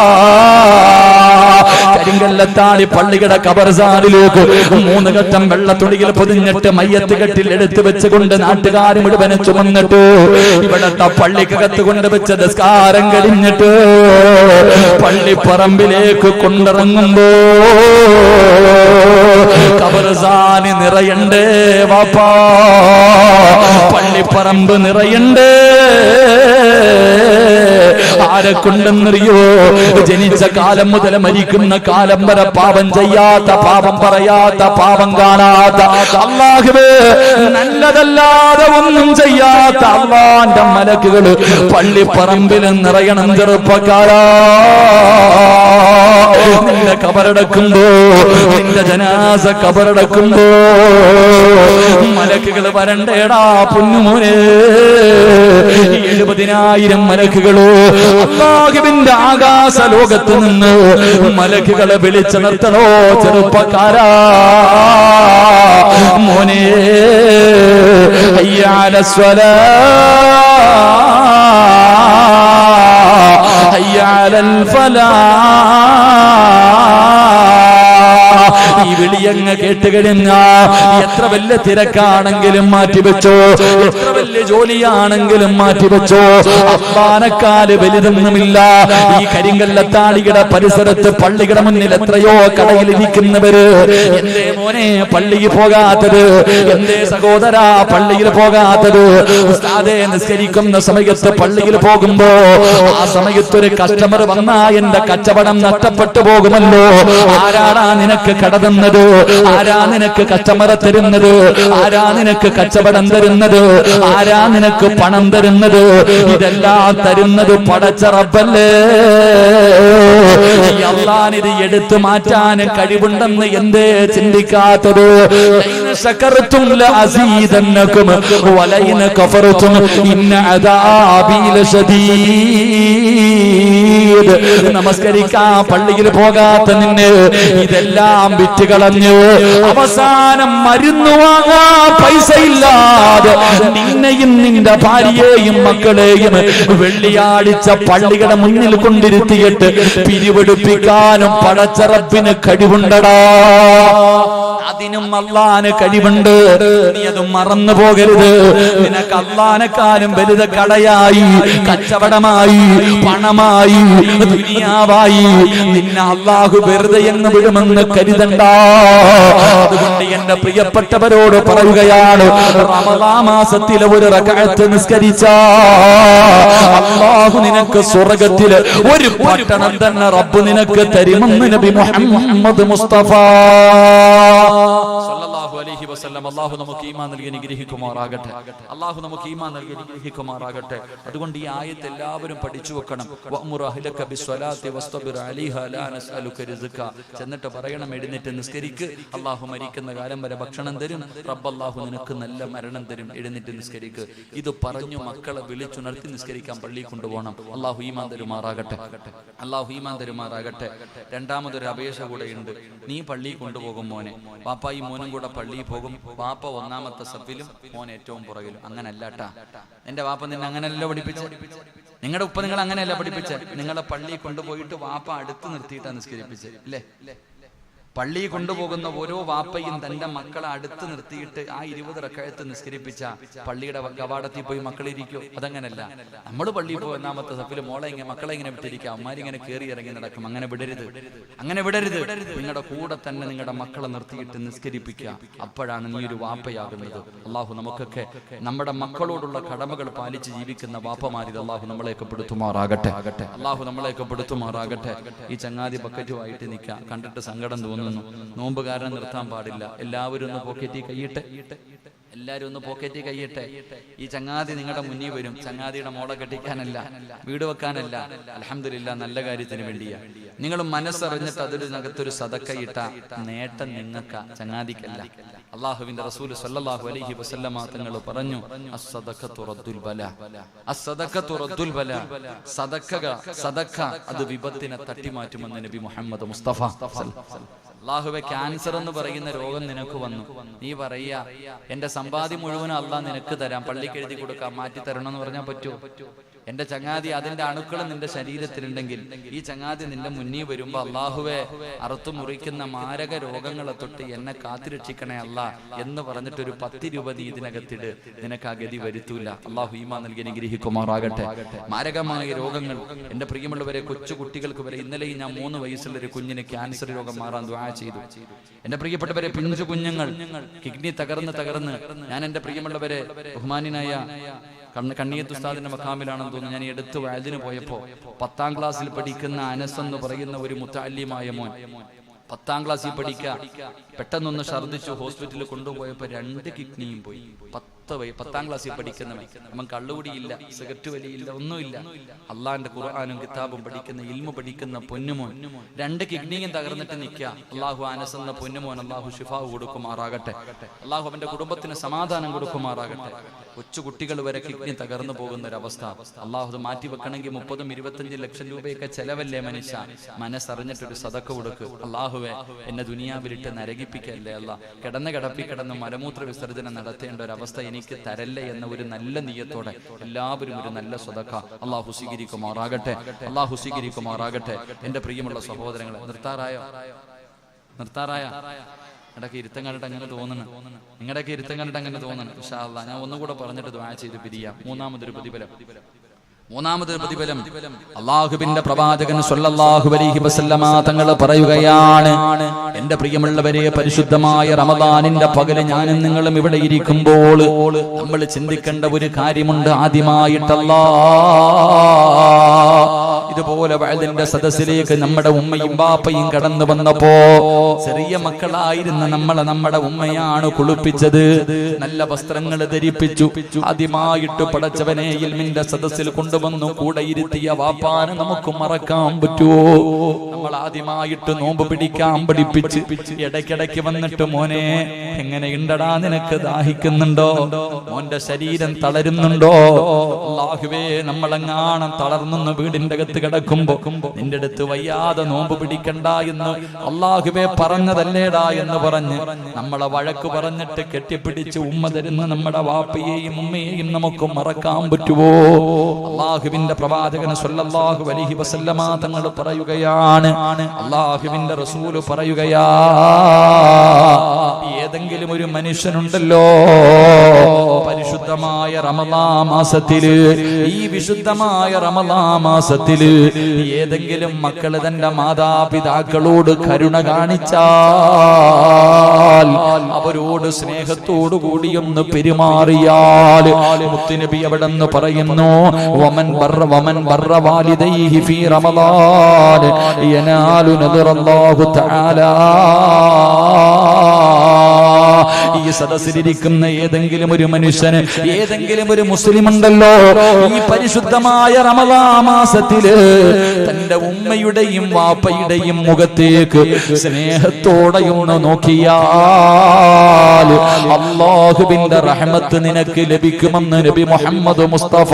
കരിങ്കല്ലത്താണി പള്ളിയുടെ കബർസാനിലേക്ക് 3 ഘട്ടം വെള്ളത്തുണിയിൽ പൊതിഞ്ഞിട്ട് മയ്യത്ത് കെട്ടിൽ എടുത്തു വെച്ചുകൊണ്ട് നാട്ടുകാർ മുഴുവനെ ചുമന്നിട്ട് ഇവിടത്തെ പള്ളിക്കകത്ത് കൊണ്ടുവച്ച് നിസ്കാരം കഴിഞ്ഞിട്ട് പള്ളിപ്പറമ്പിലേക്ക് കൊണ്ടിറങ്ങുമ്പോ കബർസാനി നിറയണ്ടേ വാപ്പാ, പള്ളിപ്പറമ്പ് നിറയണ്ടേ. ആരെ കൊണ്ടെന്നറിയോ? ജനിച്ച കാലം മുതൽ മരിക്കുന്ന കാലം വരെ പാപം ചെയ്യാത്ത, പാപം പറയാത്ത, പാപം കാണാത്ത, അല്ലാഹുവേ നല്ലതല്ലാതെ ഒന്നും ചെയ്യാത്ത അല്ലാഹുവിന്റെ മലക്കുകള് പള്ളിപ്പറമ്പിൽ നിറയണം. ചെറുപ്പക്കാരാ, നിന്റെ കബറടക്കുമ്പോ, നിന്റെ ജനാസ കബറടക്കുമ്പോ മലക്കുകള് വരണ്ടേടാ പൊന്നുമോനെ. 70,000 മലക്കുകള് അല്ലാഹുവിന്റെ ആകാശ ലോകത്ത് നിന്ന് മലക്കുകളെ വിളിച്ചു നിർത്തണോ ചെറുപ്പക്കാരാ. മോനെ, ഹയ്യ അലസ്സലാഹ്, ഹയ്യ അലൽ ഫലാഹ്. ഈ വിളിയങ്ങ് കേട്ടുകഴിഞ്ഞ എത്ര വലിയ തിരക്കാണെങ്കിലും മാറ്റിവെച്ചോ, എത്ര വലിയ ജോലിയാണെങ്കിലും മാറ്റിവെച്ചോ, അള്ളാനെക്കാല് വലുതൊന്നുമില്ല. ഈ കരിങ്കല്ലത്താണിയുടെ പരിസരത്ത് പള്ളിയുടെ മുന്നിൽ എത്രയോ കടയിലിരിക്കുന്നവര്, എന്തേ മോനെ പള്ളിയിൽ പോകാത്തത്, എന്തേ സഹോദരാ പള്ളിയിൽ പോകാത്തത്? ഉസ്താദേ, നിസ്കരിക്കുന്ന സമയത്ത് പള്ളിയിൽ പോകുമ്പോ ആ സമയത്തൊരു കസ്റ്റമർ വന്നാ എന്റെ കച്ചവടം നഷ്ടപ്പെട്ടു പോകുമല്ലോ. ആരാടാ നിനക്ക് കടതുന്നത്? ആരാ നിനക്ക് കസ്റ്റമറെ തരുന്നത്? ആരാ നിനക്ക് കച്ചവടം തരുന്നത്? ആരാ നിനക്ക് പണം തരുന്നത്? ഇതെല്ലാം തരുന്നത് പടച്ച റബ്ബല്ലേ. അല്ലാഹുവിന് ഇത് എടുത്തു മാറ്റാൻ കഴിവുണ്ടെന്ന് എന്തേ ചിന്തിക്കാത്തത്? ശകർതും ലഅസീദന്നകും വലൈന കഫർതും ഇന്ന അദാബി ലശദീദ്. നമസ്കരിക്കാൻ പള്ളിയിൽ പോകാത്ത നിന്നെ ഇതെല്ലാം വിറ്റുകളഞ്ഞ് അവസാനം മരുന്ന് വാങ്ങാൻ പൈസ ഇല്ലാതെ നിന്നെയും നിന്റെ ഭാര്യയെയും മക്കളെയും വെള്ളിയാഴ്ച പള്ളിയുടെ മുന്നിൽ കൊണ്ടിരുത്തിയിട്ട് പിരിവെടുപ്പിക്കാനും പടച്ച റബ്ബിന് കഴിവുണ്ടടാ. അതിനും അല്ലാഹുവിന് കഴിവുണ്ട്. നീ അത് മറന്നു പോകരുത്. നിനക്ക് അല്ലാഹുവിനെക്കാളും വലുത് കടയായി, കച്ചവടമായി, പണമായി, ദുനിയാവായി നിന്നെ അല്ലാഹു വെറുതെ എന്ന് വിടുമെന്ന് കരുതണ്ട. അതുകൊണ്ട് എന്റെ പ്രിയപ്പെട്ടവരോട് പറയുകയാണ്, റമളാൻ മാസത്തിലെ ഒരു റകഅത്ത് നിസ്കരിച്ച അല്ലാഹു നിനക്ക് സ്വർഗ്ഗത്തിലെ ഒരു പട്ടണം തന്നെ റബ്ബ് നിനക്ക് തരുമെന്ന് നബി മുഹമ്മദ് മുസ്തഫ സല്ലല്ലാഹു അലൈഹി വസല്ലം അല്ലാഹു നമുക്ക് ഈമാൻ നൽകി അനുഗ്രഹിക്കുമാറാകട്ടെ. അല്ലാഹു നമുക്ക് ഈമാൻ നൽകി അനുഗ്രഹിക്കുമാറാകട്ടെ. അതുകൊണ്ട് ഈ ആയത്ത് എല്ലാവരും പഠിച്ചു വെക്കണം. വഅ്മുർ അഹ്ലക ബിസ്സലാത്തി വസ്തബിർ അലൈഹാ ലാ നസ്അലുക റിസ്ക. ചെന്നിട്ട് പറയണം, എഴുന്നേറ്റ് നിസ്കരിക്ക്, അല്ലാഹു മരിക്കുന്ന കാലം വരെ ഭക്ഷണം തരും, റബ്ബ് അല്ലാഹു നിനക്ക് നല്ല മരണം തരും, എഴുന്നേറ്റ് നിസ്കരിക്ക്. ഇത് പറഞ്ഞു മക്കളെ വിളിച്ചുണർത്തി നിസ്കരിക്കാൻ പള്ളിയിൽ കൊണ്ടുപോകണം. അല്ലാഹു ഈമാൻ തരുമാറാകട്ടെ. അല്ലാഹു ഈമാൻ തരുമാറാകട്ടെ. രണ്ടാമതൊരു അപേക്ഷ കൂടെയുണ്ട്. നീ പള്ളിയിൽ കൊണ്ടുപോകും മോനെ, പാപ്പായും മോനും കൂടെ പള്ളിയിൽ പോകും. പാപ്പ ഒന്നാമത്തെ സഫിലും മോൻ ഏറ്റവും പുറകിലും. അങ്ങനല്ലാട്ടാ, എന്റെ വാപ്പ നിന്നെ അങ്ങനെയല്ല പഠിപ്പിച്ച, നിങ്ങളുടെ ഉപ്പ നിങ്ങൾ അങ്ങനെയല്ല പഠിപ്പിച്ച. നിങ്ങളെ പള്ളിയിൽ കൊണ്ടുപോയിട്ട് വാപ്പ അടുത്ത് നിർത്തിയിട്ടാണ് നിസ്കരിപ്പിച്ചത് അല്ലേ? പള്ളിയിൽ കൊണ്ടുപോകുന്ന ഓരോ വാപ്പയും തന്റെ മക്കളെ അടുത്ത് നിർത്തിയിട്ട് ആ 20 റക്അത്ത് നിസ്കരിപ്പിച്ച പള്ളിയുടെ കവാടത്തിൽ പോയി മക്കളിരിക്കും. അതങ്ങനല്ല. നമ്മൾ പള്ളിയിൽ പോയി ഒന്നാമത്തെ സഫിൽ മക്കളെ ഇങ്ങനെ വിട്ടിരിക്കുക, അമ്മാരിങ്ങനെ കയറി ഇറങ്ങി നടക്കും. അങ്ങനെ വിടരുത്, അങ്ങനെ വിടരുത്. നിങ്ങളുടെ കൂടെ തന്നെ നിങ്ങളുടെ മക്കളെ നിർത്തിയിട്ട് നിസ്കരിപ്പിക്കുക. അപ്പോഴാണ് നീ ഒരു വാപ്പയാകുന്നത്. അള്ളാഹു നമുക്കൊക്കെ നമ്മുടെ മക്കളോടുള്ള കടമകൾ പാലിച്ച് ജീവിക്കുന്ന വാപ്പമാരിൽ അള്ളാഹു നമ്മളെയൊക്കെ പെടുത്തുമാറാകട്ടെ. അള്ളാഹു നമ്മളെയൊക്കെ പെടുത്തുമാറാകട്ടെ. ഈ ചങ്ങാതി ബക്കറ്റുമായിട്ട് നിൽക്കാം, കണ്ടിട്ട് സങ്കടം തോന്നുന്നു. നോമ്പുകാരനെ നിർത്താൻ പാടില്ല. എല്ലാവരും ഒന്ന് പോക്കറ്റിൽ കൈയിട്ടെ, എല്ലാവരും ഒന്ന് പോക്കറ്റിൽ കൈയിട്ടെ. ഈ ചങ്ങാതി നിങ്ങളുടെ മുന്നിൽ വരും. ചങ്ങാതിയുടെ മോളെ കെട്ടിക്കാനല്ല, വീട് വെക്കാനല്ല, അൽഹംദുലില്ലാ നല്ല കാര്യത്തിന് വേണ്ടിയാ. നിങ്ങൾ മനസ്സറിഞ്ഞിട്ട് അതിനകത്തൊരു സദക്കയിട്ട നേട്ടം നിങ്ങൾക്ക്, ചങ്ങാതിക്കല്ല. അല്ലാഹുവിന്റെ റസൂൽ സല്ലല്ലാഹു അലൈഹി വസല്ലമ തങ്ങൾ പറഞ്ഞു, അസ്സദഖതു റദ്ദുൽ ബലാ, അസ്സദഖതു റദ്ദുൽ ബലാ. സദക്ക അത് വിപത്തിനെ തട്ടിമാറ്റുമെന്ന് നബി മുഹമ്മദ് മുസ്തഫ. അല്ലാഹുവേ, ക്യാൻസർ എന്ന് പറയുന്ന രോഗം നിനക്ക് വന്നു, നീ പറയാ എന്റെ സമ്പാദ്യം മുഴുവനും അല്ലാഹ് നിനക്ക് തരാം, പള്ളിക്ക് എഴുതി കൊടുക്കാം, മാറ്റി തരണം എന്ന് പറഞ്ഞാൽ പറ്റുമോ? എന്റെ ചങ്ങാതി അതിന്റെ അണുക്കൾ നിന്റെ ശരീരത്തിലുണ്ടെങ്കിൽ ഈ ചങ്ങാതി നിന്റെ മുന്നിൽ വരുമ്പോ, അല്ലാഹുവേ അറുത്തു മുറിക്കുന്ന മാരക രോഗങ്ങളെ തൊട്ട് എന്നെ കാത്തിരക്ഷിക്കണേ അല്ലാ എന്ന് പറഞ്ഞിട്ട് ഒരു 10 രൂപ നീ ഇതിനകത്തിട്, നിനക്ക് ആ ഗതി വരുത്തൂല. അല്ലാഹു ഈമാൻ നൽകി അനുഗ്രഹിക്കുമാറാകട്ടെ. മാരകമായ രോഗങ്ങൾ എന്റെ പ്രിയമുള്ളവരെ, കൊച്ചു കുട്ടികൾക്ക് വരെ. ഇന്നലെ ഞാൻ 3 വയസ്സുള്ള ഒരു കുഞ്ഞിന് ക്യാൻസർ രോഗം മാറാൻ ദുആ ചെയ്തു. എന്റെ പ്രിയപ്പെട്ടവരെ, പിഞ്ചു കുഞ്ഞുങ്ങൾ കിഡ്നി തകർന്ന് ഞാൻ എന്റെ പ്രിയമുള്ളവരെ, ബഹുമാനായ കണ്ണിയത്ത് ഉസ്താദിന്റെ മഖാമിലാണെന്ന് തോന്നുന്നു, ഞാൻ എടുത്ത് വയലിന് പോയപ്പോ 10ാം ക്ലാസ്സിൽ പഠിക്കുന്ന അനസ് എന്ന് പറയുന്ന ഒരു മുത്തഅല്ലിമായ മോൻ, 10ാം ക്ലാസ്സിൽ പഠിക്കുക, പെട്ടെന്നൊന്ന് ഛർദ്ദിച്ചു. ഹോസ്പിറ്റലിൽ കൊണ്ടുപോയപ്പോ 2 കിഡ്നിയും പോയി. 10ാം ക്ലാസ്സിൽ പഠിക്കുന്നവൻ, അവൻ കള്ളുകുടിയില്ല, സിഗരറ്റ് വലിയില്ല, ഒന്നുമില്ല. അള്ളാഹിന്റെ ഖുർആനും കിതാബും പഠിക്കുന്ന, ഇൽമു പഠിക്കുന്ന പൊന്നുമോൻ 2 കിഡ്നിയും തകർന്നിട്ട് നിൽക്കുക. അള്ളാഹു അനസ് എന്ന പൊന്നുമോൻ അള്ളാഹു ശിഫാവ് കൊടുക്കുമാറാകട്ടെ. അള്ളാഹു അവന്റെ കുടുംബത്തിന് സമാധാനം കൊടുക്കുമാറാകട്ടെ. കൊച്ചു കുട്ടികൾ വരെ കിഡ്നി തകർന്നു പോകുന്ന ഒരവസ്ഥ. അള്ളാഹു മാറ്റി വെക്കണമെങ്കിൽ 30-25 ലക്ഷം രൂപയൊക്കെ ചെലവല്ലേ മനുഷ്യ. മനസ്സറിഞ്ഞിട്ടൊരു സദക്ക കൊടുക്ക്. അള്ളാഹുവെ, എന്നെ ദുനിയാവിലിട്ട് നരകിപ്പിക്കല്ലേ അല്ല, കിടന്ന് മലമൂത്ര വിസർജനം നടത്തേണ്ട ഒരവസ്ഥ എനിക്ക് തരല്ലേ എന്ന ഒരു നല്ല നിയ്യത്തോടെ എല്ലാവരും ഒരു നല്ല സദക്ക അള്ളാഹു സ്വീകരിക്കുമാറാകട്ടെ. അള്ളാഹു സ്വീകരിക്കുമാറാകട്ടെ. എന്റെ പ്രിയമുള്ള സഹോദരങ്ങളെ, നിർത്താറായോ? നിങ്ങളുടെയൊക്കെ ഇരുത്തം കണ്ടിട്ട് അങ്ങനെ തോന്നുന്നു, നിങ്ങളുടെയൊക്കെ ഇരുത്തം കണ്ടിട്ട് അങ്ങനെ തോന്നുന്നു. ഇൻഷാ അല്ലാഹ് ഞാൻ ഒന്നുകൂടെ പറഞ്ഞിട്ട് ദുആ ചെയ്ത് പിരിയാം. മൂന്നാമതൊരു പ്രതിഫലം അല്ലാഹുവിന്റെ പ്രവാചകൻ സ്വല്ലല്ലാഹു അലൈഹി വസല്ലമ തങ്ങൾ പറയുകയാണ്, എന്റെ പ്രിയമുള്ളവരെ, പരിശുദ്ധമായ റമദാനിന്റെ പകല് ഞാനും നിങ്ങളും ഇവിടെ ഇരിക്കുമ്പോൾ നമ്മൾ ചിന്തിക്കേണ്ട ഒരു കാര്യമുണ്ട്. ആദ്യമായിട്ടല്ലാ ഇതുപോലെ വഅദിന്റെ സദസ്സിലേക്ക് നമ്മുടെ ഉമ്മയും ബാപ്പയും കടന്നു വന്നപ്പോ, ചെറിയ മക്കളായിരുന്ന നമ്മുടെ ഉമ്മയാണ് കുളിപ്പിച്ചത്, നല്ല വസ്ത്രങ്ങൾ ധരിപ്പിച്ചു. ആദ്യമായിട്ട് പടച്ചവനെ ഇൽമിന്റെ സദസ്സിൽ കൊണ്ടുവന്നു കൂടെ ഇരുത്തിയ വാപ്പാനെ നമുക്ക് മറക്കാൻ പറ്റുമോ? നമ്മൾ ആദ്യമായിട്ട് നോമ്പ് പിടിക്കാൻ പഠിപ്പിച്ച് ഇടയ്ക്കിടയ്ക്ക് വന്നിട്ട്, മോനെ എങ്ങനെയുണ്ടടാ, നിനക്ക് ദാഹിക്കുന്നുണ്ടോ, മോന്റെ ശരീരം തളരുന്നുണ്ടോ? അല്ലാഹുവേ, നമ്മളെങ്ങാണം തളർന്നു വീടിന്റെ അകത്ത് കിടക്കുമ്പോ നിന്റെ അടുത്ത് വയ്യാതെ നോമ്പ് പിടിക്കണ്ട എന്ന് അല്ലാഹുവേ പറഞ്ഞതല്ലേടാ എന്ന് പറഞ്ഞ് നമ്മളെ വഴക്ക് പറഞ്ഞിട്ട് കെട്ടിപ്പിടിച്ച് ഉമ്മ തരുന്ന നമ്മുടെ വാപ്പയെയും ഉമ്മയെയും നമുക്ക് മറക്കാൻ പറ്റുമോ? അല്ലാഹുവിന്റെ പ്രവാചകൻ സ്വല്ലല്ലാഹു അലൈഹി വസല്ലമ തങ്ങൾ പറയുകയാണ്, അല്ലാഹുവിന്റെ റസൂല് പറയുകയാ, ഏതെങ്കിലും ഒരു മനുഷ്യനുണ്ടല്ലോ പരിശുദ്ധമായ റമളാൻ മാസത്തില്, ഈ വിശുദ്ധമായ റമളാൻ മാസത്തില് ഏതെങ്കിലും മക്കള് തന്റെ മാതാപിതാക്കളോട് കരുണ കാണിച്ചാൽ, അവരോട് സ്നേഹത്തോടു കൂടിയൊന്ന് പെരുമാറിയാൽ, മുത്തുനബി അവിടെ നിന്ന് പറയുന്നു, വമൻ ബർറ വാലിദൈഹി ഫീ റമളാൻ യനാലു നദറല്ലാഹു തആല ഈ സദസ്സിലിരിക്കുന്ന ഏതെങ്കിലും ഒരു മനുഷ്യന്, ഏതെങ്കിലും ഒരു മുസ്ലിം ഉണ്ടല്ലോ ഈ പരിശുദ്ധമായ റമളാൻ മാസത്തില് തന്റെ ഉമ്മയുടെയും വാപ്പയുടെയും മുഖത്തേക്ക് സ്നേഹത്തോടെ ഒന്ന് നോക്കിയാൽ അല്ലാഹുവിന്റെ റഹ്മത്ത് നിനക്ക് ലഭിക്കുമെന്ന് നബി മുഹമ്മദ് മുസ്തഫ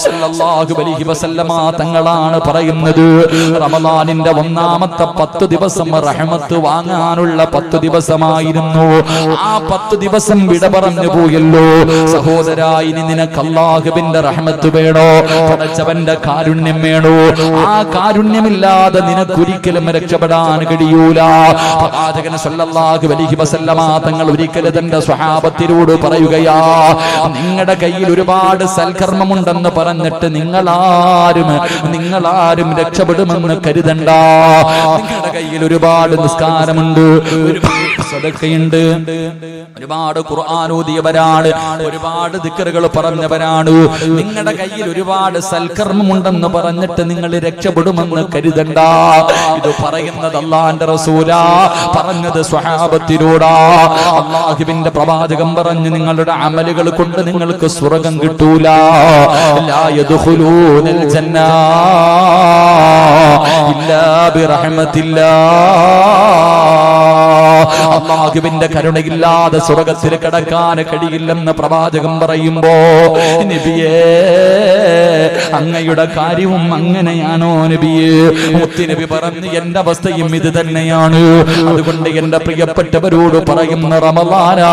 സല്ലല്ലാഹു അലൈഹി വസല്ലമ തങ്ങളാണ് പറയുന്നത്. റമളാനിന്റെ ഒന്നാമത്തെ 10 ദിവസം റഹ്മത്ത് വാങ്ങാനുള്ള 10 ദിവസമായിരുന്നു. ആ 10 ദിവസം വിട പറഞ്ഞു പോയല്ലോ സഹോദരാ. ഇനി നിനക്ക് അല്ലാഹുവിന്റെ റഹ്മത്ത് വേണോ, പടച്ചവന്റെ കാരുണ്യം വേണോ? ആ കാരുണ്യമില്ലാതെ നിനക്കൊരിക്കലും രക്ഷപ്പെടാൻ കഴിയൂല. പ്രവാചകൻ സല്ലല്ലാഹു അലൈഹി വസല്ലമ തങ്ങൾ ഒരിക്കൽ തന്റെ സ്വഹാബത്തിനോട് പറയുകയാ, നിങ്ങളുടെ കയ്യിൽ ഒരുപാട് സൽക്കർമ്മമുണ്ടെന്ന് പറഞ്ഞിട്ട് നിങ്ങളാരും രക്ഷപ്പെടുമെന്ന് കരുതണ്ട. നിങ്ങളുടെ കയ്യിൽ ഒരുപാട് നിസ്കാരമുണ്ട്, ഒരുപാട് സദഖയുണ്ട്, ഒരുപാട് ഖുർആൻ ഓതിയവരാണ്, ഒരുപാട് ദിക്റുകൾ പറഞ്ഞവരാണ്. നിങ്ങളുടെ കയ്യിൽ ഒരുപാട് സൽക്കർമ്മമുണ്ടെന്ന് പറഞ്ഞിട്ട് നിങ്ങൾ രക്ഷപ്പെടുമെന്ന് കരുതണ്ട. ഇത് പറയുന്നത് അല്ലാഹുവിന്റെ റസൂലാ, പറഞ്ഞത് സ്വഹാബത്തിനോടാ. അല്ലാഹുവിന്റെ പ്രവാചകൻ പറഞ്ഞു, നിങ്ങളുടെ അമലുകൾ കൊണ്ട് നിങ്ങൾക്ക് സ്വർഗ്ഗം കിട്ടൂല. ലാ യദ്ഖുലൂനൽ ജന്ന ഇല്ലാ ബിറഹ്മത്തില്ലാഹ്. അല്ലാഹുവിന്റെ കരുണയില്ലാതെ സ്വർഗ്ഗത്തിൽ കടക്കാൻ കഴിയില്ലെന്ന് പ്രവാചകൻ പറയുമ്പോ, നബിയേ അങ്ങയുടെ കാര്യവും അങ്ങനെയാണോ നബിയേ? മുത്തുനബി പറഞ്ഞു, എന്റെ അവസ്ഥയും ഇത് തന്നെയാണ്. അതുകൊണ്ട് എന്റെ പ്രിയപ്പെട്ടവരോട് പറയുന്ന റമളാനാ,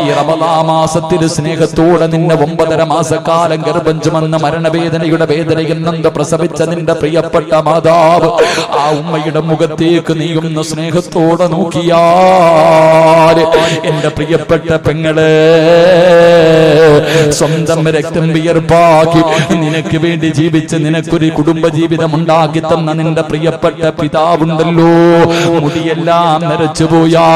ഈ റമളാൻ മാസത്തിൽ സ്നേഹത്തോടെ നിന്നെ 9.5 മാസക്കാലം ഗർഭം ചുമന്ന മരണവേദനയുടെ വേദനയിൽ നിന്ന് പ്രസവിച്ച നിന്റെ പ്രിയപ്പെട്ട മാതാവ്, ആ ഉമ്മയുടെ മുഖത്തേക്ക് നീ ഒന്ന് സ്നേഹത്തോടെ നോക്കിയാൽ, എന്റെ പ്രിയപ്പെട്ട പെങ്ങളെ, സ്വന്തം രക്തം വിയർപ്പാക്കി നിനക്ക് വേണ്ടി ജീവിച്ച് നിനക്കൊരു കുടുംബ ജീവിതം ഉണ്ടാക്കി തന്ന നിന്റെ പ്രിയപ്പെട്ട പിതാവുണ്ടല്ലോ, മുടിയെല്ലാം നരച്ചുപോയാ,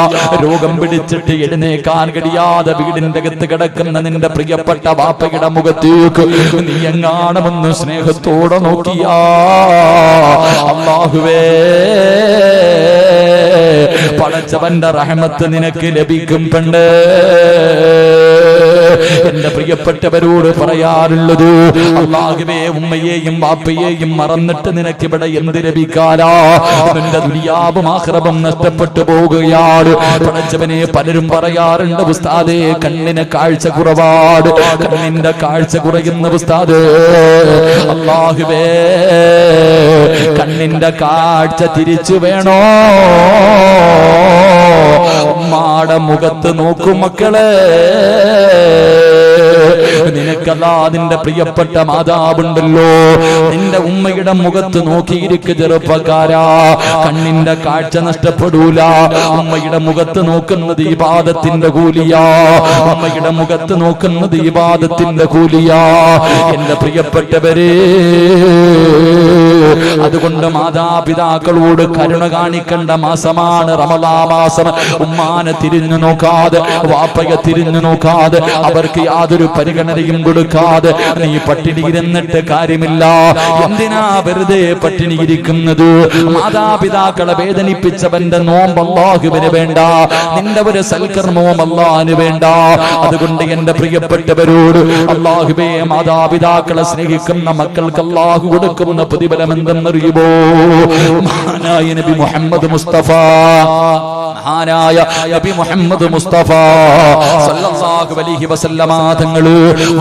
രോഗം പിടിച്ചിട്ട് എഴുന്നേക്കാൻ കഴിയാതെ വീടിന്റെ അകത്ത് കിടക്കുന്ന നിന്റെ പ്രിയപ്പെട്ട വാപ്പയുടെ മുഖത്തേക്ക് നീ എങ്ങാണമെന്ന് സ്നേഹത്തോടെ നോക്കിയാ, അല്ലാഹുവേ പടച്ചവന്റെ റഹ്മത്ത് നിനക്ക് ലഭിക്കും. പെണ്ണ്, എന്റെ പ്രിയപ്പെട്ടവരോട് പറയാറുള്ളത്, അല്ലാഹുവേ ഉമ്മയെയും വാപ്പയെയും മറന്നിട്ട് നിനക്ക് ഇവിടെ എന്ത് ലഭിക്കാനാ? നിന്റെ ദുനിയാവും ആഖിറവും നഷ്ടപ്പെട്ടു പോകുകയാണ്. പടച്ചവനെ പലരും പറയാറുണ്ട്, ഉസ്താദേ കണ്ണിന് കാഴ്ച കുറവാണ്, കണ്ണിന്റെ കാഴ്ച കുറയുന്ന ഉസ്താദേ. അല്ലാഹുവേ കണ്ണിന്റെ കാഴ്ച തിരിച്ചു വേണോ? ഉമ്മാടെ മുഖത്ത് നോക്കും മക്കളെ. നിനക്കല്ലാ നിന്റെ പ്രിയപ്പെട്ട മാതാവുണ്ടല്ലോ, നിന്റെ ഉമ്മയുടെ മുഖത്ത് നോക്കിയിരിക്ക് ചെറുപ്പക്കാരാ. കണ്ണിന്റെ കാഴ്ച നഷ്ടപ്പെടൂല. ഉമ്മയുടെ മുഖത്ത് നോക്കുന്നത് ഇബാദത്തിന്റെ കൂലിയാ. ഉമ്മയുടെ മുഖത്ത് നോക്കുന്നത് ഇബാദത്തിന്റെ കൂലിയാ. എന്റെ പ്രിയപ്പെട്ടവരെ, അതുകൊണ്ട് മാതാപിതാക്കളോട് കരുണ കാണിക്കേണ്ട മാസമാണ് റമളാൻ മാസം. ഉമ്മാനെ തിരിഞ്ഞു നോക്കാതെ, വാപ്പയെ തിരിഞ്ഞു നോക്കാതെ, അവർക്ക് യാതൊരു പരിഗണനയും കൊടുക്കാതെ നീ പട്ടിണിയിരുന്നിട്ട് കാര്യമില്ല. എന്തിനാ വെറുതെ പട്ടിണിയിരിക്കുന്നത്? മാതാപിതാക്കളെ വേദനിപ്പിച്ചവന്റെ നോമ്പ് അല്ലാഹുവിന് വേണ്ട, നിന്റെ ഒരു സൽക്കർമ്മവും അല്ലാഹുവിന് വേണ്ട. അതുകൊണ്ട് എന്റെ പ്രിയപ്പെട്ടവരോട്, അല്ലാഹുവേ മാതാപിതാക്കളെ സ്നേഹിക്കുന്ന മക്കൾക്ക് അല്ലാഹു കൊടുക്കുന്ന പ്രതിഫലം എന്തെന്നറിയുമോ? മഹാനായ നബി മുഹമ്മദ് മുസ്തഫ, മഹാനായ നബി മുഹമ്മദ് മുസ്തഫ സല്ലല്ലാഹു അലൈഹി വസല്ലമ തങ്ങൾ